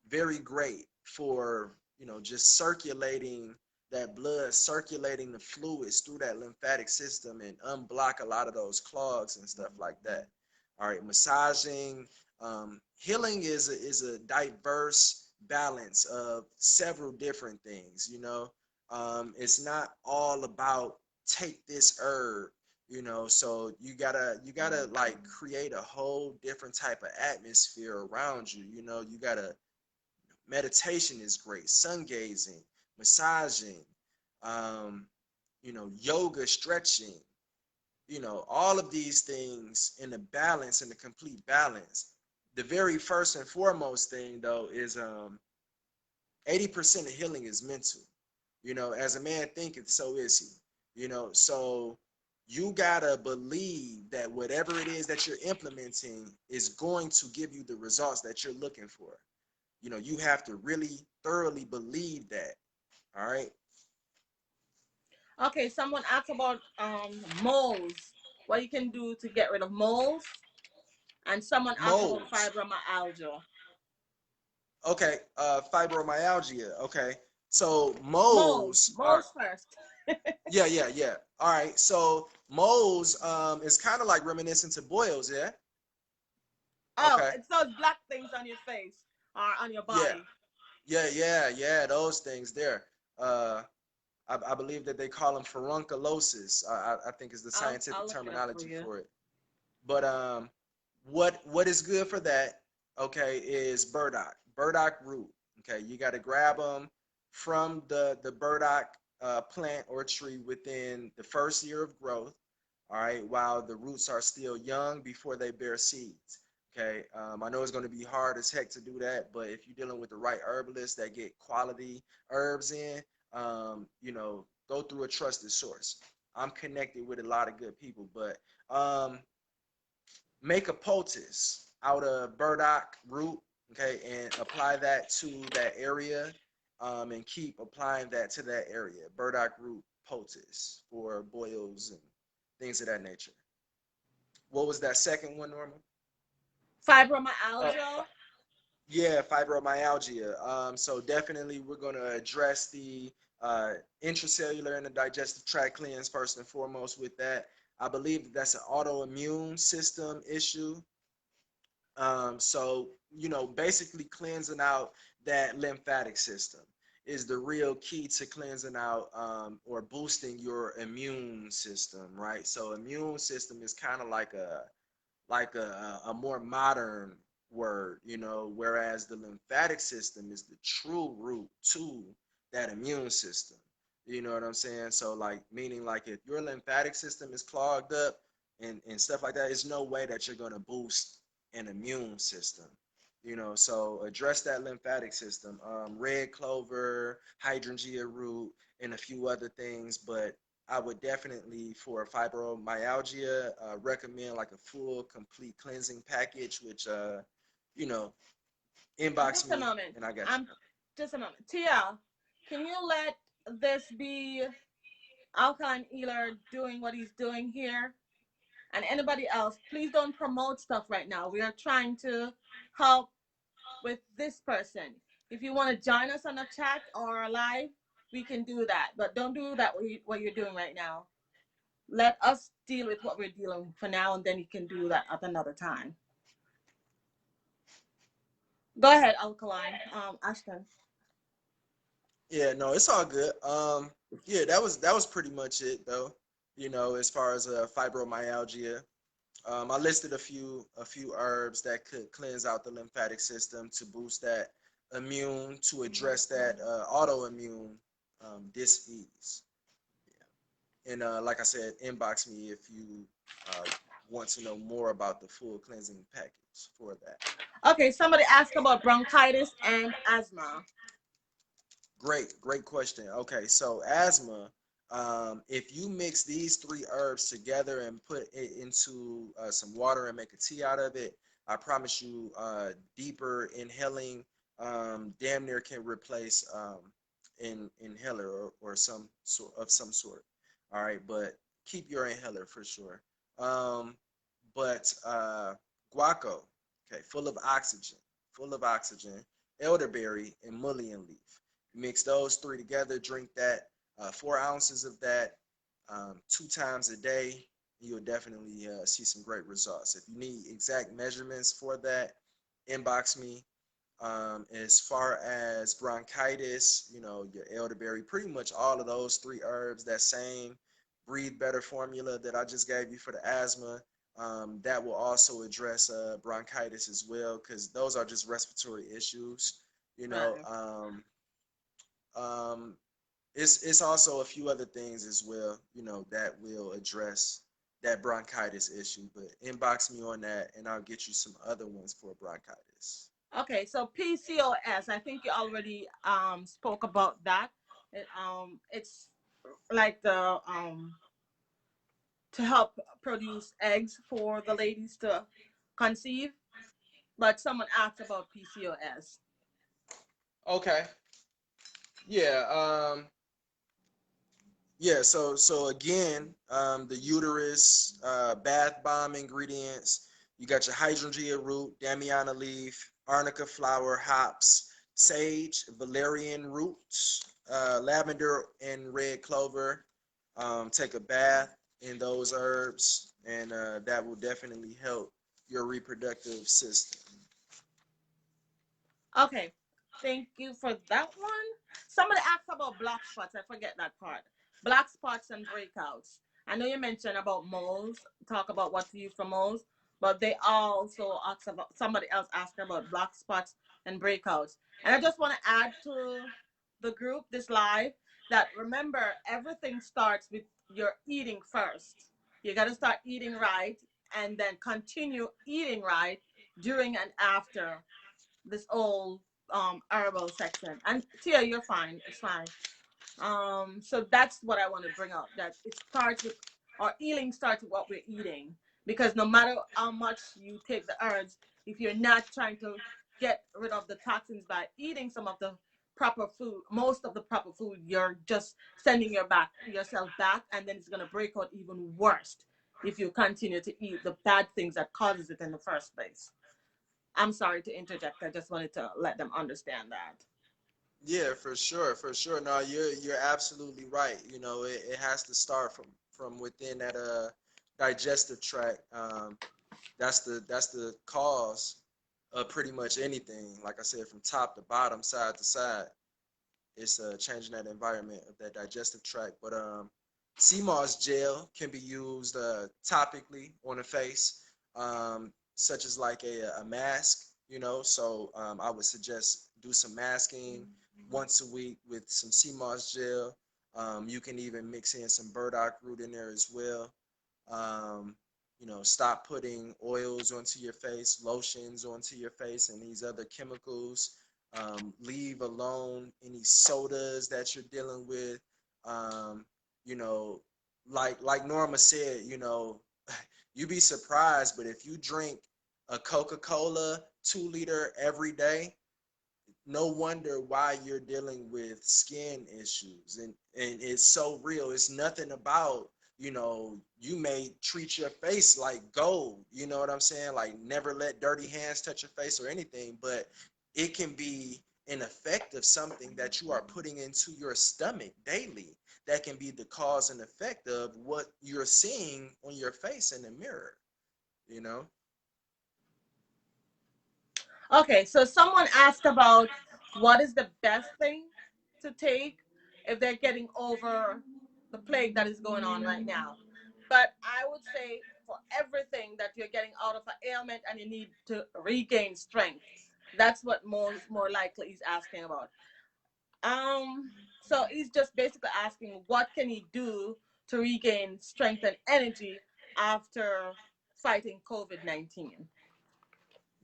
Very great for, you know, just circulating. that blood circulating the fluids through that lymphatic system and unblock a lot of those clogs and stuff like that. All right, massaging, healing is a diverse balance of several different things. It's not all about take this herb. So you gotta like create a whole different type of atmosphere around you. You gotta meditation is great, sun gazing, massaging, um, yoga, stretching, all of these things in a balance, in a complete balance. The very first and foremost thing though is 80% of healing is mental. As a man thinketh, so is he. So you gotta believe that whatever it is that you're implementing is going to give you the results that you're looking for. You have to really thoroughly believe that. All right. Okay, someone asked about moles. What you can do to get rid of moles, and someone asked about Moles. fibromyalgia. Okay. Fibromyalgia. Okay. So Moles, moles are, moles first. yeah, yeah, yeah. All right. So moles is kind of like reminiscent to boils, yeah? Oh, Okay. it's those black things on your face or on your Yeah. body. Yeah, yeah, yeah, those things there. Uh I believe that they call them furunculosis. I think is the I'll scientific look it up for terminology you. for it. But what is good for that? Okay, is burdock root. Okay, you got to grab them from the burdock plant or tree within the first year of growth. All right, while the roots are still young before they bear seeds. Okay, I know it's going to be hard as heck to do that, but if you're dealing with the right herbalists that get quality herbs in, go through a trusted source. I'm connected with a lot of good people, but make a poultice out of burdock root, okay, and apply that to that area, and keep applying that to that area. Burdock root poultice for boils and things of that nature. What was that second one, Norma? Uh, Fibromyalgia. yeah, fibromyalgia. So definitely we're going to address the intracellular and the digestive tract cleanse first and foremost with that. I believe that that's an autoimmune system issue. So, basically cleansing out that lymphatic system is the real key to cleansing out or boosting your immune system, right? So, immune system is kind of like a more modern word, whereas the lymphatic system is the true root to that immune system. You know what I'm saying? So like meaning like if your lymphatic system is clogged up and stuff like that, there's no way that you're gonna boost an immune system. So address that lymphatic system. Red clover, hydrangea root, and a few other things, but I would definitely, for fibromyalgia, recommend like a full, complete cleansing package, which, you know, inbox Just a me moment. and I got you. I'm just a moment. Tia, can you let this be Alkaline Healer doing what he's doing here? And anybody else, please don't promote stuff right now. We are trying to help with this person. If you want to join us on a chat or live, we can do that. But don't do that what you're doing right now. Let us deal with what we're dealing with for now, and then you can do that at another time. Go ahead, Alkaline. Ashton. Yeah, no, it's all good. Yeah, that was pretty much it though. As far as fibromyalgia, I listed a few herbs that could cleanse out the lymphatic system to boost that immune to address that autoimmune dis-ease. And like I said, inbox me if you uh, want to know more about the full cleansing package for that. Okay, somebody asked about bronchitis and asthma. Great, great question. Okay, so asthma, if you mix these three herbs together and put it into some water and make a tea out of it, I promise you, deeper inhaling damn near can replace inhaler or some sort. All right, but keep your inhaler for sure. Um, but guaco, okay, full of oxygen, elderberry, and mullein leaf. Mix those three together, drink that 4 ounces of that 2 times a day, you'll definitely see some great results. If you need exact measurements for that, inbox me. As far as bronchitis, your elderberry, pretty much all of those three herbs, that same breathe better formula that I just gave you for the asthma, that will also address bronchitis as well, because those are just respiratory issues. You know, Right. um, it's also a few other things as well, that will address that bronchitis issue. But inbox me on that, and I'll get you some other ones for bronchitis. Okay, so PCOS, I think you already spoke about that. It's like the to help produce eggs for the ladies to conceive. But someone asked about PCOS. Okay. Yeah. Yeah. So again, the uterus, bath bomb ingredients. You got your hydrangea root, damiana leaf, arnica flower, hops, sage, valerian roots, lavender, and red clover. Take a bath in those herbs, and that will definitely help your reproductive system. Okay, thank you for that one. Somebody asked about black spots. I forget that part. Black spots and breakouts. I know you mentioned about moles. Talk about what to use for moles, but they also asked about somebody else asked about black spots and breakouts. And I just want to add to the group this live that remember everything starts with your eating first. You got to start eating right and then continue eating right during and after this old herbal section. And Tia, you're fine. It's fine. So that's what I want to bring up. That it starts with our healing starts with what we're eating. Because no matter how much you take the herbs, if you're not trying to get rid of the toxins by eating some of the proper food, most of the proper food, you're just sending yourself back, and then it's gonna break out even worse if you continue to eat the bad things that causes it in the first place. I'm sorry to interject. I just wanted to let them understand that. Yeah, for sure, for sure. No, you're absolutely right. It has to start from within that digestive tract. That's the cause of pretty much anything. Like I said, from top to bottom, side to side, it's changing that environment of that digestive tract. But sea moss gel can be used topically on the face, such as like a mask. So I would suggest do some masking once a week with some sea moss gel. You can even mix in some burdock root in there as well. Um, stop putting oils onto your face, lotions onto your face, and these other chemicals. Leave alone any sodas that you're dealing with. Um, you know, like Norma said, you'd be surprised, but if you drink a Coca-Cola 2 liter every day, no wonder why you're dealing with skin issues, and it's so real. It's nothing about, you may treat your face like gold, you know what I'm saying, like never let dirty hands touch your face or anything, but it can be an effect of something that you are putting into your stomach daily that can be the cause and effect of what you're seeing on your face in the mirror, you know. Okay, so someone asked about what is the best thing to take if they're getting over the plague that is going on right now. But I would say for everything that you're getting out of an ailment and you need to regain strength, that's what most more likely he's asking about. So he's just basically asking what can he do to regain strength and energy after fighting COVID-19.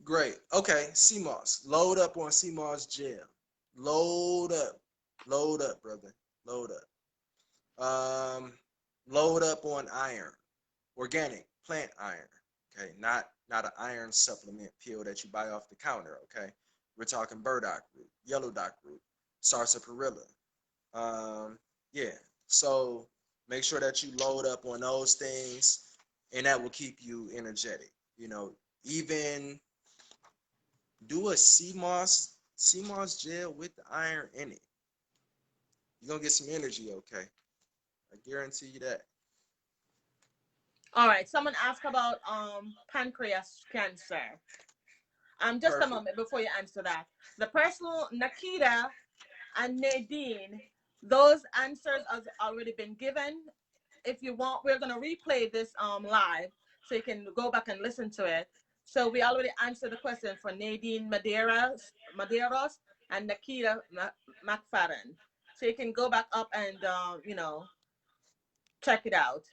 Great. Okay, CMOS. Load up on CMOS gel. Load up. Load up, brother. Load up. Load up on iron. Organic plant iron. Okay, not an iron supplement pill that you buy off the counter. Okay, we're talking burdock root, yellow dock root, sarsaparilla. Um, yeah. So make sure that you load up on those things, and that will keep you energetic. Even do a CMOS gel with the iron in it. You're gonna get some energy, okay? I guarantee you that. All right. Someone asked about pancreas cancer. Just a Perfect. moment before you answer that. The person Nakita and Nadine, those answers has already been given. If you want, we're gonna replay this live so you can go back and listen to it. So we already answered the question for Nadine Madeiros and Nakita McFadden. So you can go back up and check it out.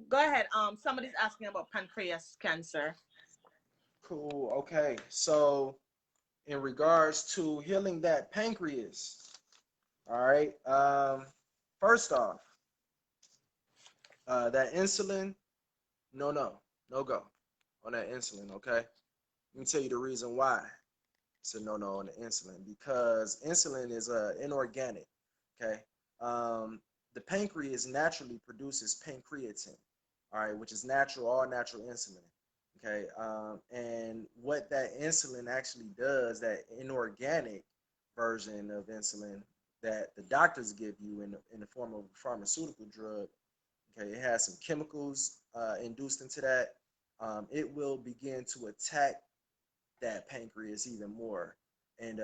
Go ahead. Somebody's asking about pancreas cancer. Cool. Okay. So in regards to healing that pancreas, all right. First off, that insulin, no go on that insulin. Okay. Let me tell you the reason why it's a no on the insulin, because insulin is inorganic. Okay. Um, the pancreas naturally produces pancreatin, all right, which is natural, all natural insulin. Okay. And what that insulin actually does, that inorganic version of insulin that the doctors give you in the form of a pharmaceutical drug, okay, it has some chemicals induced into that. It will begin to attack that pancreas even more, and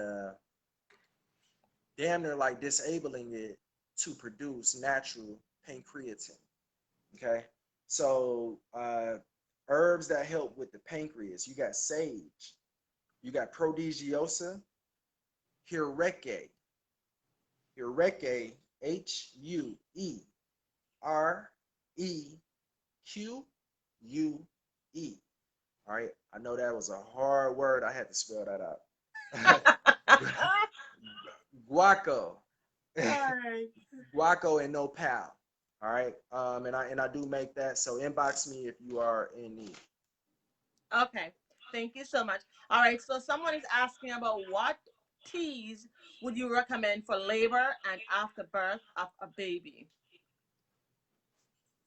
damn near like disabling it to produce natural pancreatin. Okay, so herbs that help with the pancreas, you got sage, you got prodigiosa, hireke, hireke, Hureque. All right, I know that was a hard word. I had to spell that out. Guaco, All right. guaco, and no pal. All right, and I do make that. So inbox me if you are in need. Okay. Thank you so much. All right. So someone is asking about what teas would you recommend for labor and after birth of a baby?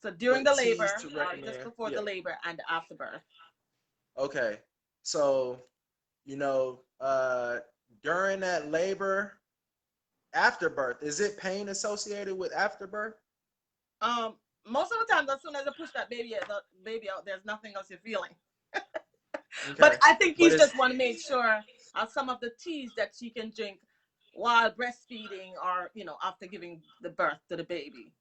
So during What the teas labor to or just recommend? before the Yeah. labor and after birth. Okay. So you know, during that labor, afterbirth, is it pain associated with afterbirth? Um, Most of the time, as soon as I push that baby out, there's nothing else you're feeling. But Okay, I think but you it's just want to make sure some of the teas that she can drink while breastfeeding or after giving the birth to the baby.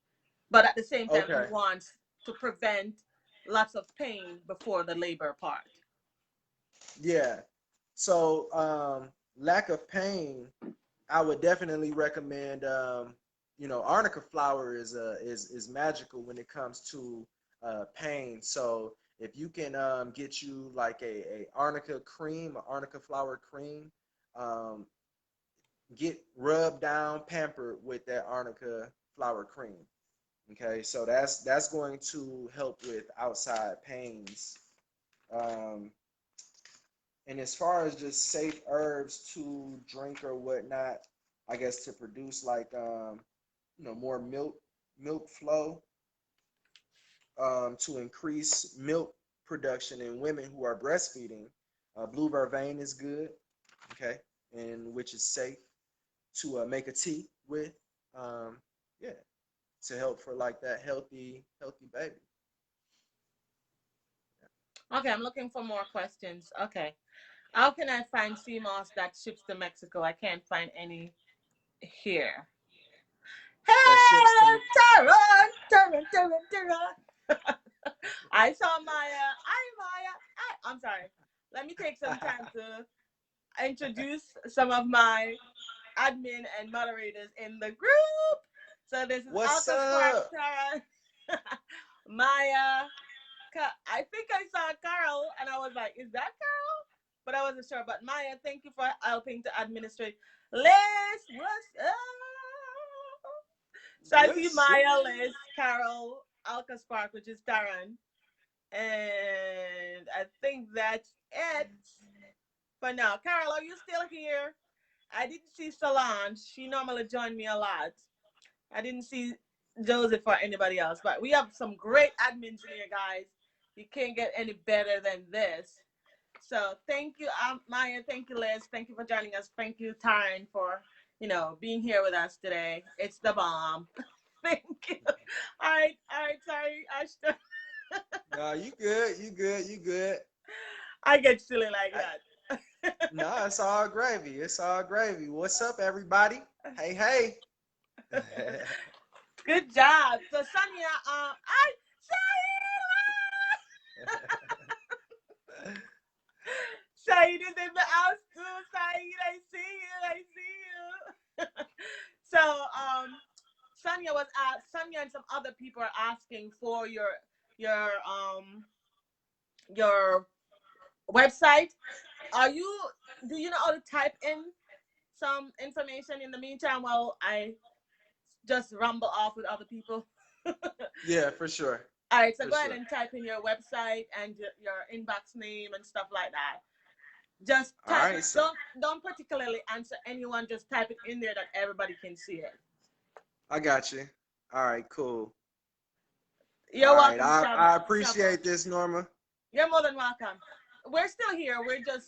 But at the same time, you okay. want to prevent lots of pain before the labor part. Yeah. So lack of pain, I would definitely recommend. Arnica flower is magical when it comes to pain. So if you can get you like a arnica cream, a arnica flower cream, um, get rubbed down, pampered with that arnica flower cream. Okay, so that's going to help with outside pains. Um, and as far as just safe herbs to drink or whatnot, I guess to produce like more milk flow, to increase milk production in women who are breastfeeding. Blue vervain is good, okay, and which is safe to make a tea with. Um, yeah, to help for like that healthy baby. Okay, I'm looking for more questions. Okay. How can I find sea moss that ships to Mexico? I can't find any here. That ships to Hey, Taran, Taran, Taran, Taran. I saw Maya. Hi, Maya. Hi. I'm sorry. Let me take some time to introduce some of my admin and moderators in the group. So this is What's Alka Spark, up? Tara, Maya. I think I saw Carol, and I was like, "Is that Carol?" But I wasn't sure. But Maya, thank you for helping to administrate. Liz, what's up? So I see What's Maya, up? Liz, Carol, Alka Spark, which is Taran, and I think that's it for now. Carol, are you still here? I didn't see Solange. She normally joined me a lot. I didn't see Joseph or anybody else, but we have some great admins in here, guys. You can't get any better than this. So thank you, Maya. Thank you, Liz. Thank you for joining us. Thank you, Taryn, for being here with us today. It's the bomb. Thank you. All right, sorry, Ashton. No, you good. You good. You good. I get silly like I, that. no, it's all gravy. It's all gravy. What's up, everybody? Hey, hey. Good job. So Sonia, I Saeed is in the house too. Saeed, I see you. I see you. So Sonia and some other people are asking for your um your website. Are you Do you know how to type in some information in the meantime while I just rumble off with other people? Yeah, for sure. All right, so For go ahead sure. and type in your website and your inbox name and stuff like that. Just All type it. right. So Don't particularly answer anyone. Just type it in there that everybody can see it. I got you. All right, cool. You're All right. welcome, I Shabo. appreciate this, Norma. You're more than welcome. We're still here. We're just,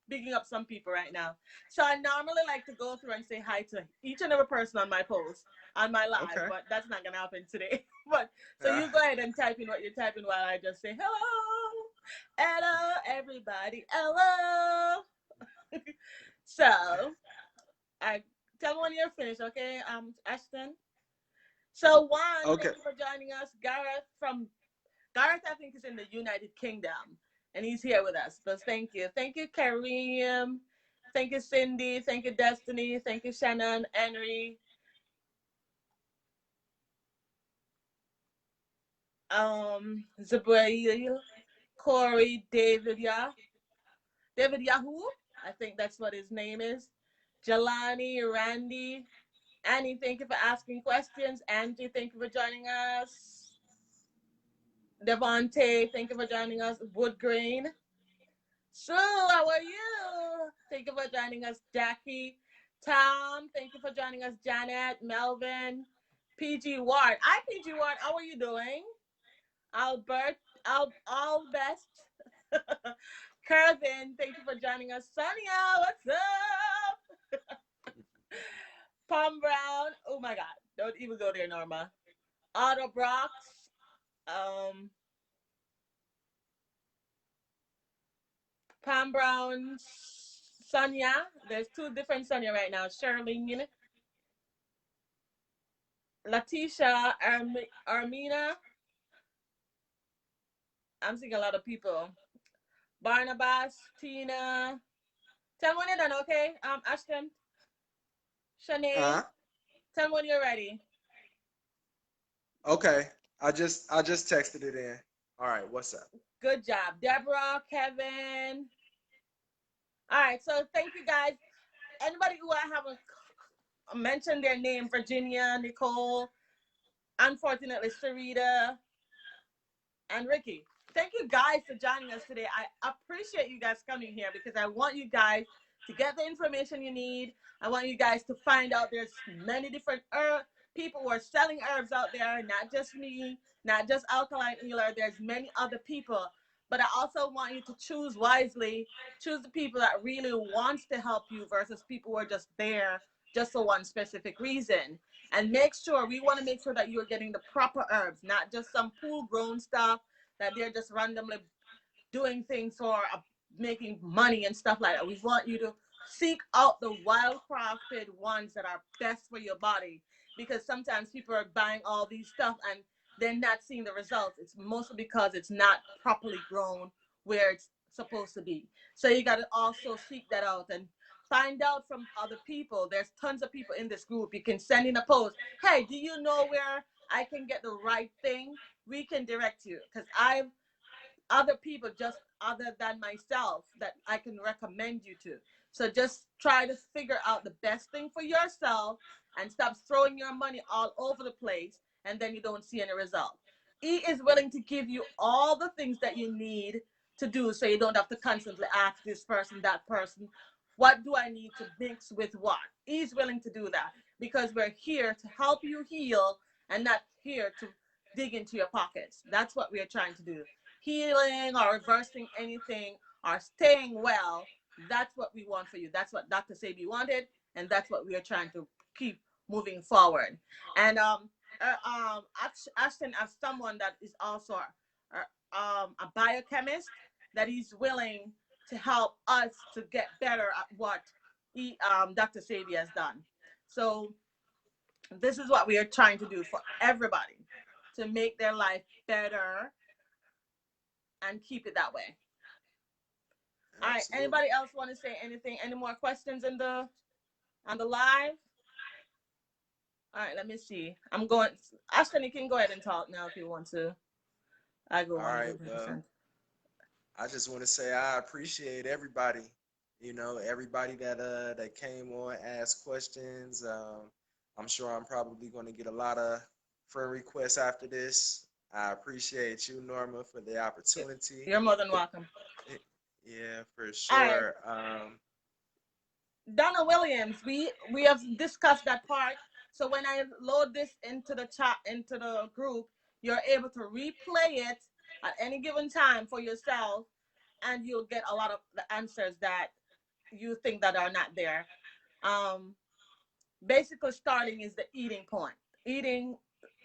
bigging up some people right now. So I normally like to go through and say hi to each and every person on my post, on my live, Okay. but that's not gonna happen today. But so Yeah. you go ahead and type in what you're typing while I just say hello, hello, everybody, hello. So I tell me when you're finished, okay, Ashton. So one, Okay. thank you for joining us, Gareth, I think, is in the United Kingdom, and he's here with us. So thank you, Kareem, thank you, Cindy, thank you, Destiny, thank you, Shannon, Henry, Zabrail, Corey, David Yahoo. I think that's what his name is. Jelani, Randy, Annie, thank you for asking questions. Angie, thank you for joining us. Devontae, thank you for joining us. Woodgrain. So, how are you? Thank you for joining us, Jackie. Tom, thank you for joining us, Janet, Melvin, PG Ward. Hi, PG Ward. How are you doing? Albert, all best. Kervin, thank you for joining us. Sonia, what's up? Palm Brown. Oh my God. Don't even go there, Norma. Otto Brox. Um, Pam Brown. Sonia. There's two different Sonia right now. Charlene. Latisha. Armina. I'm seeing a lot of people. Barnabas. Tina. Tell me when you're done, okay? Ashton. Shanae. Uh. Tell me when you're ready. Okay. I just texted it in. All right. What's up? Good job. Deborah, Kevin. All right, so thank you guys. Anybody who I haven't mentioned their name, Virginia, Nicole, unfortunately, Sarita, and Ricky. Thank you guys for joining us today. I appreciate you guys coming here because I want you guys to get the information you need. I want you guys to find out there's many different people who are selling herbs out there, not just me, not just Alkaline Healer. There's many other people. But I also want you to choose wisely, choose the people that really wants to help you versus people who are just there just for one specific reason. And we want to make sure that you're getting the proper herbs, not just some pool grown stuff that they're just randomly doing things for making money and stuff like that. We want you to seek out the wild crafted ones that are best for your body, because sometimes people are buying all these stuff and they're not seeing the results. It's mostly because it's not properly grown where it's supposed to be. So you got to also seek that out and find out from other people. There's tons of people in this group. You can send in a post. Hey, do you know where I can get the right thing? We can direct you, because I've other people just other than myself that I can recommend you to. So just try to figure out the best thing for yourself and stop throwing your money all over the place and then you don't see any result. He is willing to give you all the things that you need to do so you don't have to constantly ask this person, that person, what do I need to mix with what? He's willing to do that because we're here to help you heal and not here to dig into your pockets. That's what we're trying to do. Healing or reversing anything or staying well, that's what we want for you. That's what Dr. Sebi wanted, and that's what we are trying to keep moving forward. And Ashton, as someone that is also a biochemist, that is willing to help us to get better at what Dr. Sebi has done. So this is what we are trying to do for everybody, to make their life better and keep it that way. All right. Absolutely. Anybody else want to say anything? Any more questions in the on the live? All right. Let me see. I'm going. Ashton, you can go ahead and talk now if you want to. I go All right. Well, 100%. I just want to say I appreciate everybody. You know, everybody that came on, asked questions. I'm sure I'm probably going to get a lot of friend requests after this. I appreciate you, Norma, for the opportunity. You're more than welcome. Yeah, for All right. sure. Donna Williams, we have discussed that part. So when I load this into the chat, into the group, you're able to replay it at any given time for yourself, and you'll get a lot of the answers that you think that are not there. Um, Basically, starting is the eating point. Eating,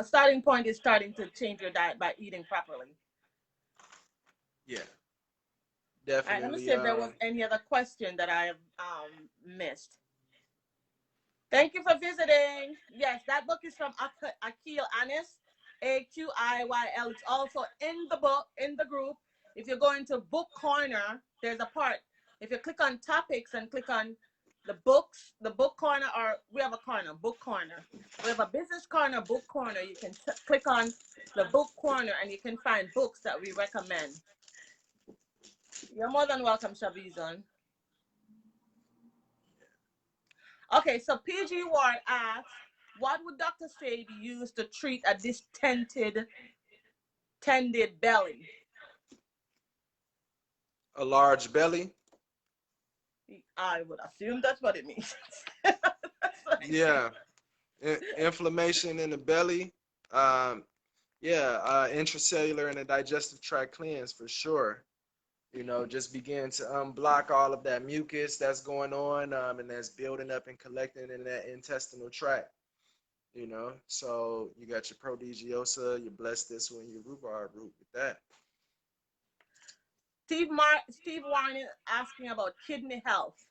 a starting point is starting to change your diet by eating properly. Yeah, All right, let me definitely. see if there was any other question that I have missed. Thank you for visiting. Yes, that book is from Akil Anis, Aqiyl. It's also in the book, in the group. If you go into Book Corner, there's a part. If you click on topics and click on the books, the book corner, or we have a corner, book corner. We have a business corner, book corner. You can click on the book corner and you can find books that we recommend. You're more than welcome, Shabizon. Okay, so PG Ward asks, what would Dr. Sabi use to treat a distended tended belly? A large belly. I would assume that's what it means. That's what it means. Yeah, inflammation in the belly. Um, yeah, intracellular and the digestive tract cleanse for sure. You know, just begin to unblock all of that mucus that's going on, and that's building up and collecting in that intestinal tract. You know, so you got your prodigiosa, your blessed this one, your rhubarb root with that. Steve Warren is asking about kidney health.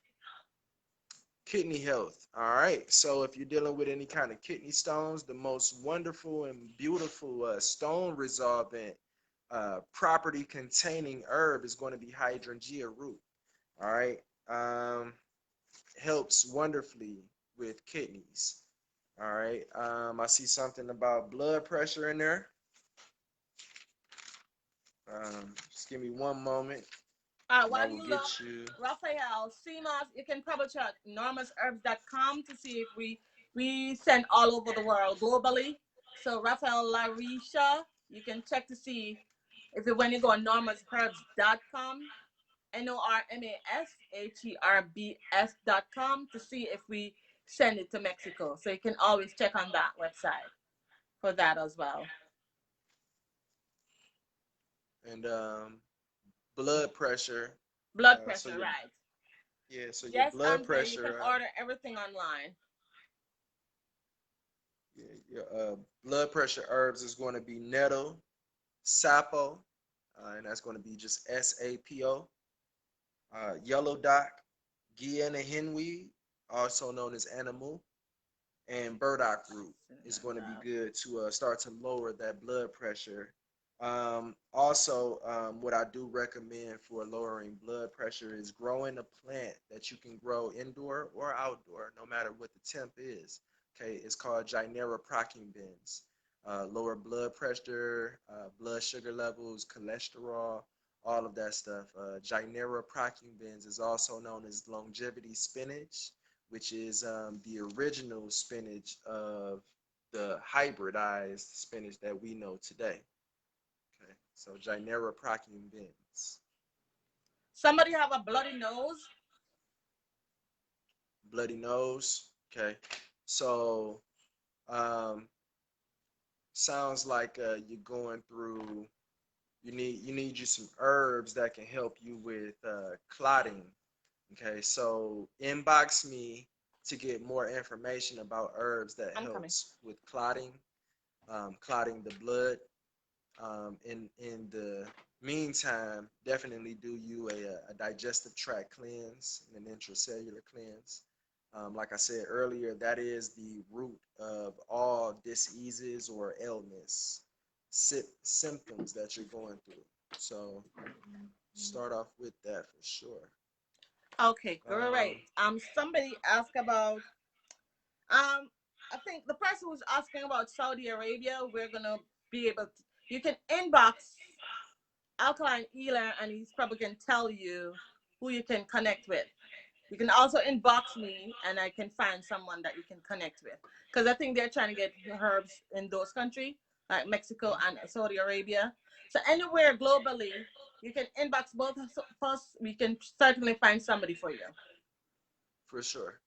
Kidney health. All right. So if you're dealing with any kind of kidney stones, the most wonderful and beautiful stone resolvent property containing herb is going to be hydrangea root. All right. Um, Helps wonderfully with kidneys. All right. I see something about blood pressure in there. Just give me one moment and I While will you get look, you. Raphael, CMOS, you can probably check normusherbs.com to see if we send all over the world globally. So Raphael Larisha, you can check to see if it, when you go on normusherbs.com, NORMASHERBS.com to see if we send it to Mexico. So you can always check on that website for that as well. And blood pressure. Blood So pressure, your right? Yeah, so your Yes, blood Andre, you can pressure, order everything online. yeah, your blood pressure herbs is going to be nettle, sapo, and that's going to be just SAPO. Yellow dock, guiana henweed, also known as animal, and burdock root is going to be good to start to lower that blood pressure. What I do recommend for lowering blood pressure is growing a plant that you can grow indoor or outdoor, no matter what the temp is. Okay, it's called Gynera procubens. Lower blood pressure, blood sugar levels, cholesterol, all of that stuff. Gynera procubens is also known as longevity spinach, which is the original spinach of the hybridized spinach that we know today. Okay, so Gynera procubens. Somebody have a bloody nose? Bloody nose. Okay, so um, sounds like you're going through. You need you some herbs that can help you with clotting. Okay, so inbox me to get more information about herbs that I'm coming. helps with clotting, clotting the blood. In the meantime, definitely do you a digestive tract cleanse and an intracellular cleanse. Like I said earlier, that is the root of all diseases or ailments, symptoms that you're going through. So start off with that for sure. Okay, great. Um, Somebody asked about um, I think the person who's asking about Saudi Arabia, we're gonna be able to. You can inbox Alkaline Healer, and he's probably can tell you who you can connect with. You can also inbox me, and I can find someone that you can connect with. Because I think they're trying to get herbs in those countries, like Mexico and Saudi Arabia. So anywhere globally, you can inbox both of us. We can certainly find somebody for you. for sure.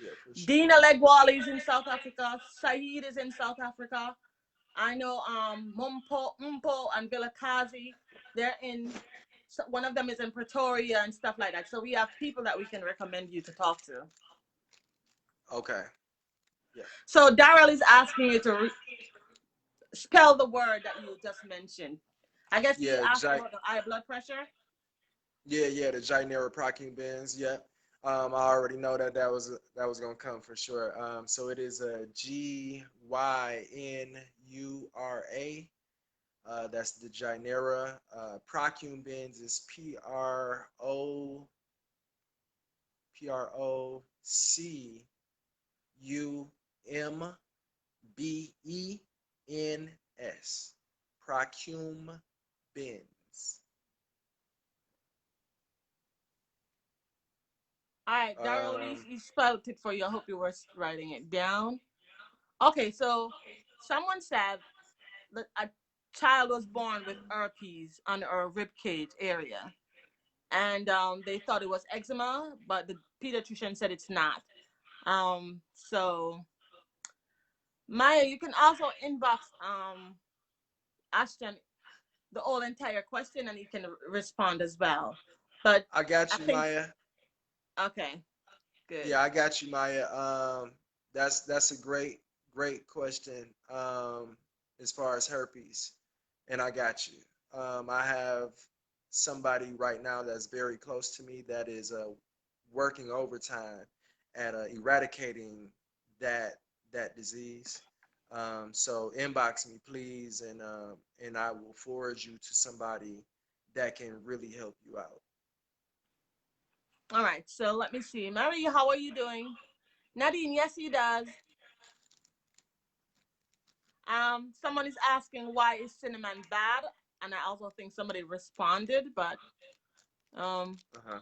Yeah, for sure. Dina Legwali is in South Africa. Saeed is in South Africa. I know Mumpo and Vilakazi. They're in. So one of them is in Pretoria and stuff like that. So we have people that we can recommend you to talk to. Okay. Yeah. So Daryl is asking you to spell the word that you just mentioned. I guess he Yeah. asked about the high blood pressure. Yeah. The Gynera Procubens. Yeah. I already know that was gonna come for sure. So it is a Gynura. That's the Gynera. Procumbens is Procumbens. Procumbens. All right, Daryl, Um, he spelled it for you. I hope you were writing it down. Okay, so someone said that a child was born with herpes on her rib cage area, and they thought it was eczema, but the pediatrician said it's not. So Maya, you can also inbox Ashton the whole entire question, and he can respond as well. But I got I you, think Maya. okay, good. Yeah, I got you, Maya. That's a great question. As far as herpes, and I got you. I have somebody right now that's very close to me that is working overtime at eradicating that that disease. So inbox me, please, and I will forward you to somebody that can really help you out. All right, so let me see. Mary, how are you doing? Nadine, yes, he does. Someone is asking why is cinnamon bad, and I also think somebody responded, but um, Uh-huh.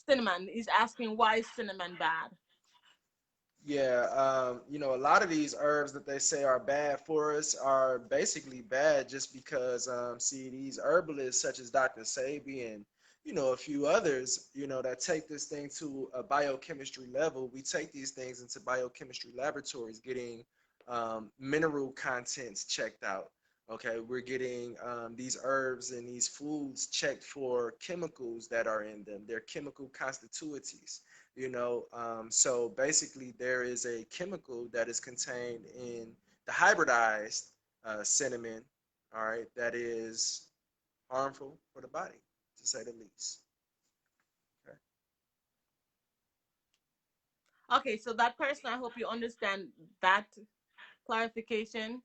cinnamon is asking why is cinnamon bad. Yeah, a lot of these herbs that they say are bad for us are basically bad just because, see, these herbalists such as Dr. Sebi and, a few others, that take this thing to a biochemistry level. We take these things into biochemistry laboratories getting mineral contents checked out. Okay, we're getting these herbs and these foods checked for chemicals that are in them, their chemical constituencies. So basically there is a chemical that is contained in the hybridized cinnamon, all right, that is harmful for the body, to say the least. Okay. Okay, so that person, I hope you understand that clarification.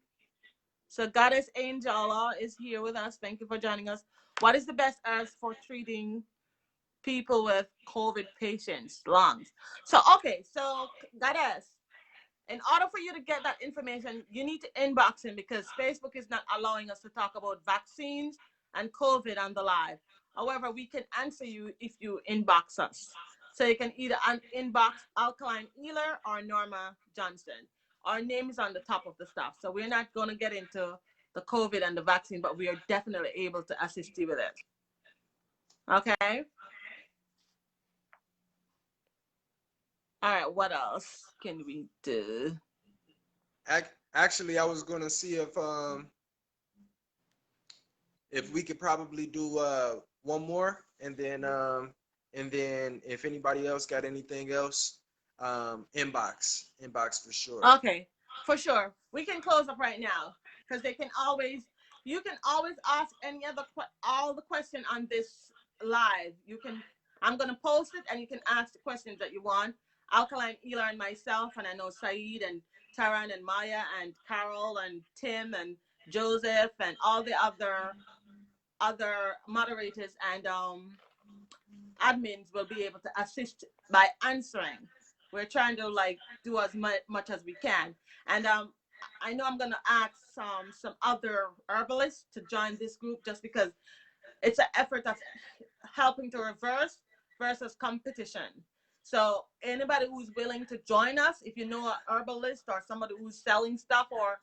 So Goddess Angela is here with us. Thank you for joining us. What is the best herbs for treating people with COVID patients' lungs? So okay, so Goddess, in order for you to get that information, you need to inbox him because Facebook is not allowing us to talk about vaccines and COVID on the live. However, we can answer you if you inbox us. So you can either inbox Alkaline Healer or Norma Johnson. Our name is on the top of the stuff. So we're not going to get into the COVID and the vaccine, but we are definitely able to assist you with it. Okay? All right, what else can we do? Actually, I was going to see if we could probably do one more, and then if anybody else got anything else, inbox for sure. Okay, for sure. We can close up right now because they can always, you can always ask any other, all the question on this live. You can, I'm going to post it and you can ask the questions that you want. Alkaline, Ela, and myself, and I know Saeed and Taran and Maya and Carol and Tim and Joseph and all the other moderators and admins will be able to assist by answering. We're trying to like do as much as we can. And I know I'm gonna ask some other herbalists to join this group just because it's an effort of helping to reverse versus competition. So anybody who's willing to join us, if you know a herbalist or somebody who's selling stuff or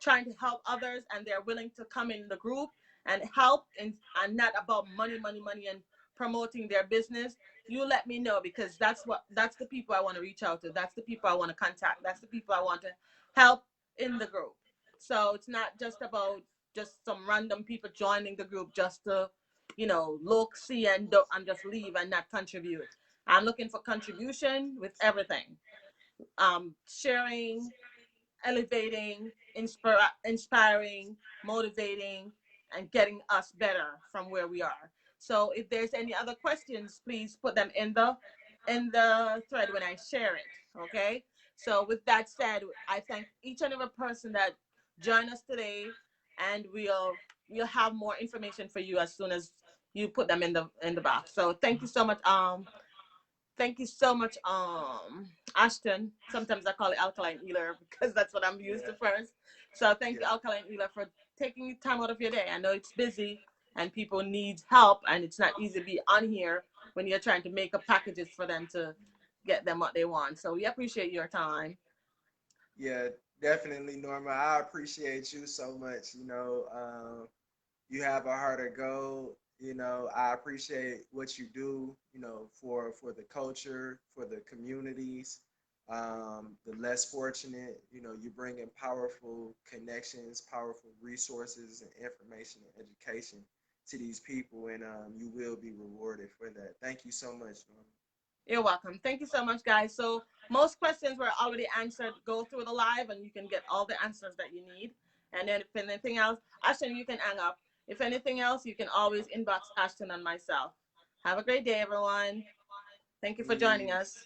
trying to help others and they're willing to come in the group and help and not about money, money, money and promoting their business, you let me know because that's the people I want to reach out to. That's the people I want to contact. That's the people I want to help in the group. So it's not just about just some random people joining the group just to look, see, and just leave and not contribute. I'm looking for contribution with everything. Sharing, elevating, inspiring, motivating, and getting us better from where we are. So if there's any other questions, please put them in the thread when I share it. Okay. So with that said, I thank each and every person that joined us today, and we'll have more information for you as soon as you put them in the box. So thank you so much. Thank you so much, Ashton. Sometimes I call it Alkaline Healer because that's what I'm used Yeah, to first. So thank you, yeah, Alkaline Healer, for taking time out of your day. I know it's busy and people need help, and it's not easy to be on here when you're trying to make up packages for them to get them what they want. So we appreciate your time. yeah. Definitely, Norma. I appreciate you so much. You have a heart of gold. I appreciate what you do. For the culture, for the communities, the less fortunate. You bring in powerful connections, powerful resources, and information and education to these people, and you will be rewarded for that. Thank you so much, Norma. You're welcome. Thank you so much, guys. So most questions were already answered. Go through the live and you can get all the answers that you need. And then if anything else, Ashton, you can hang up. If anything else, you can always inbox Ashton and myself. Have a great day, everyone. Thank you for joining Peace. us.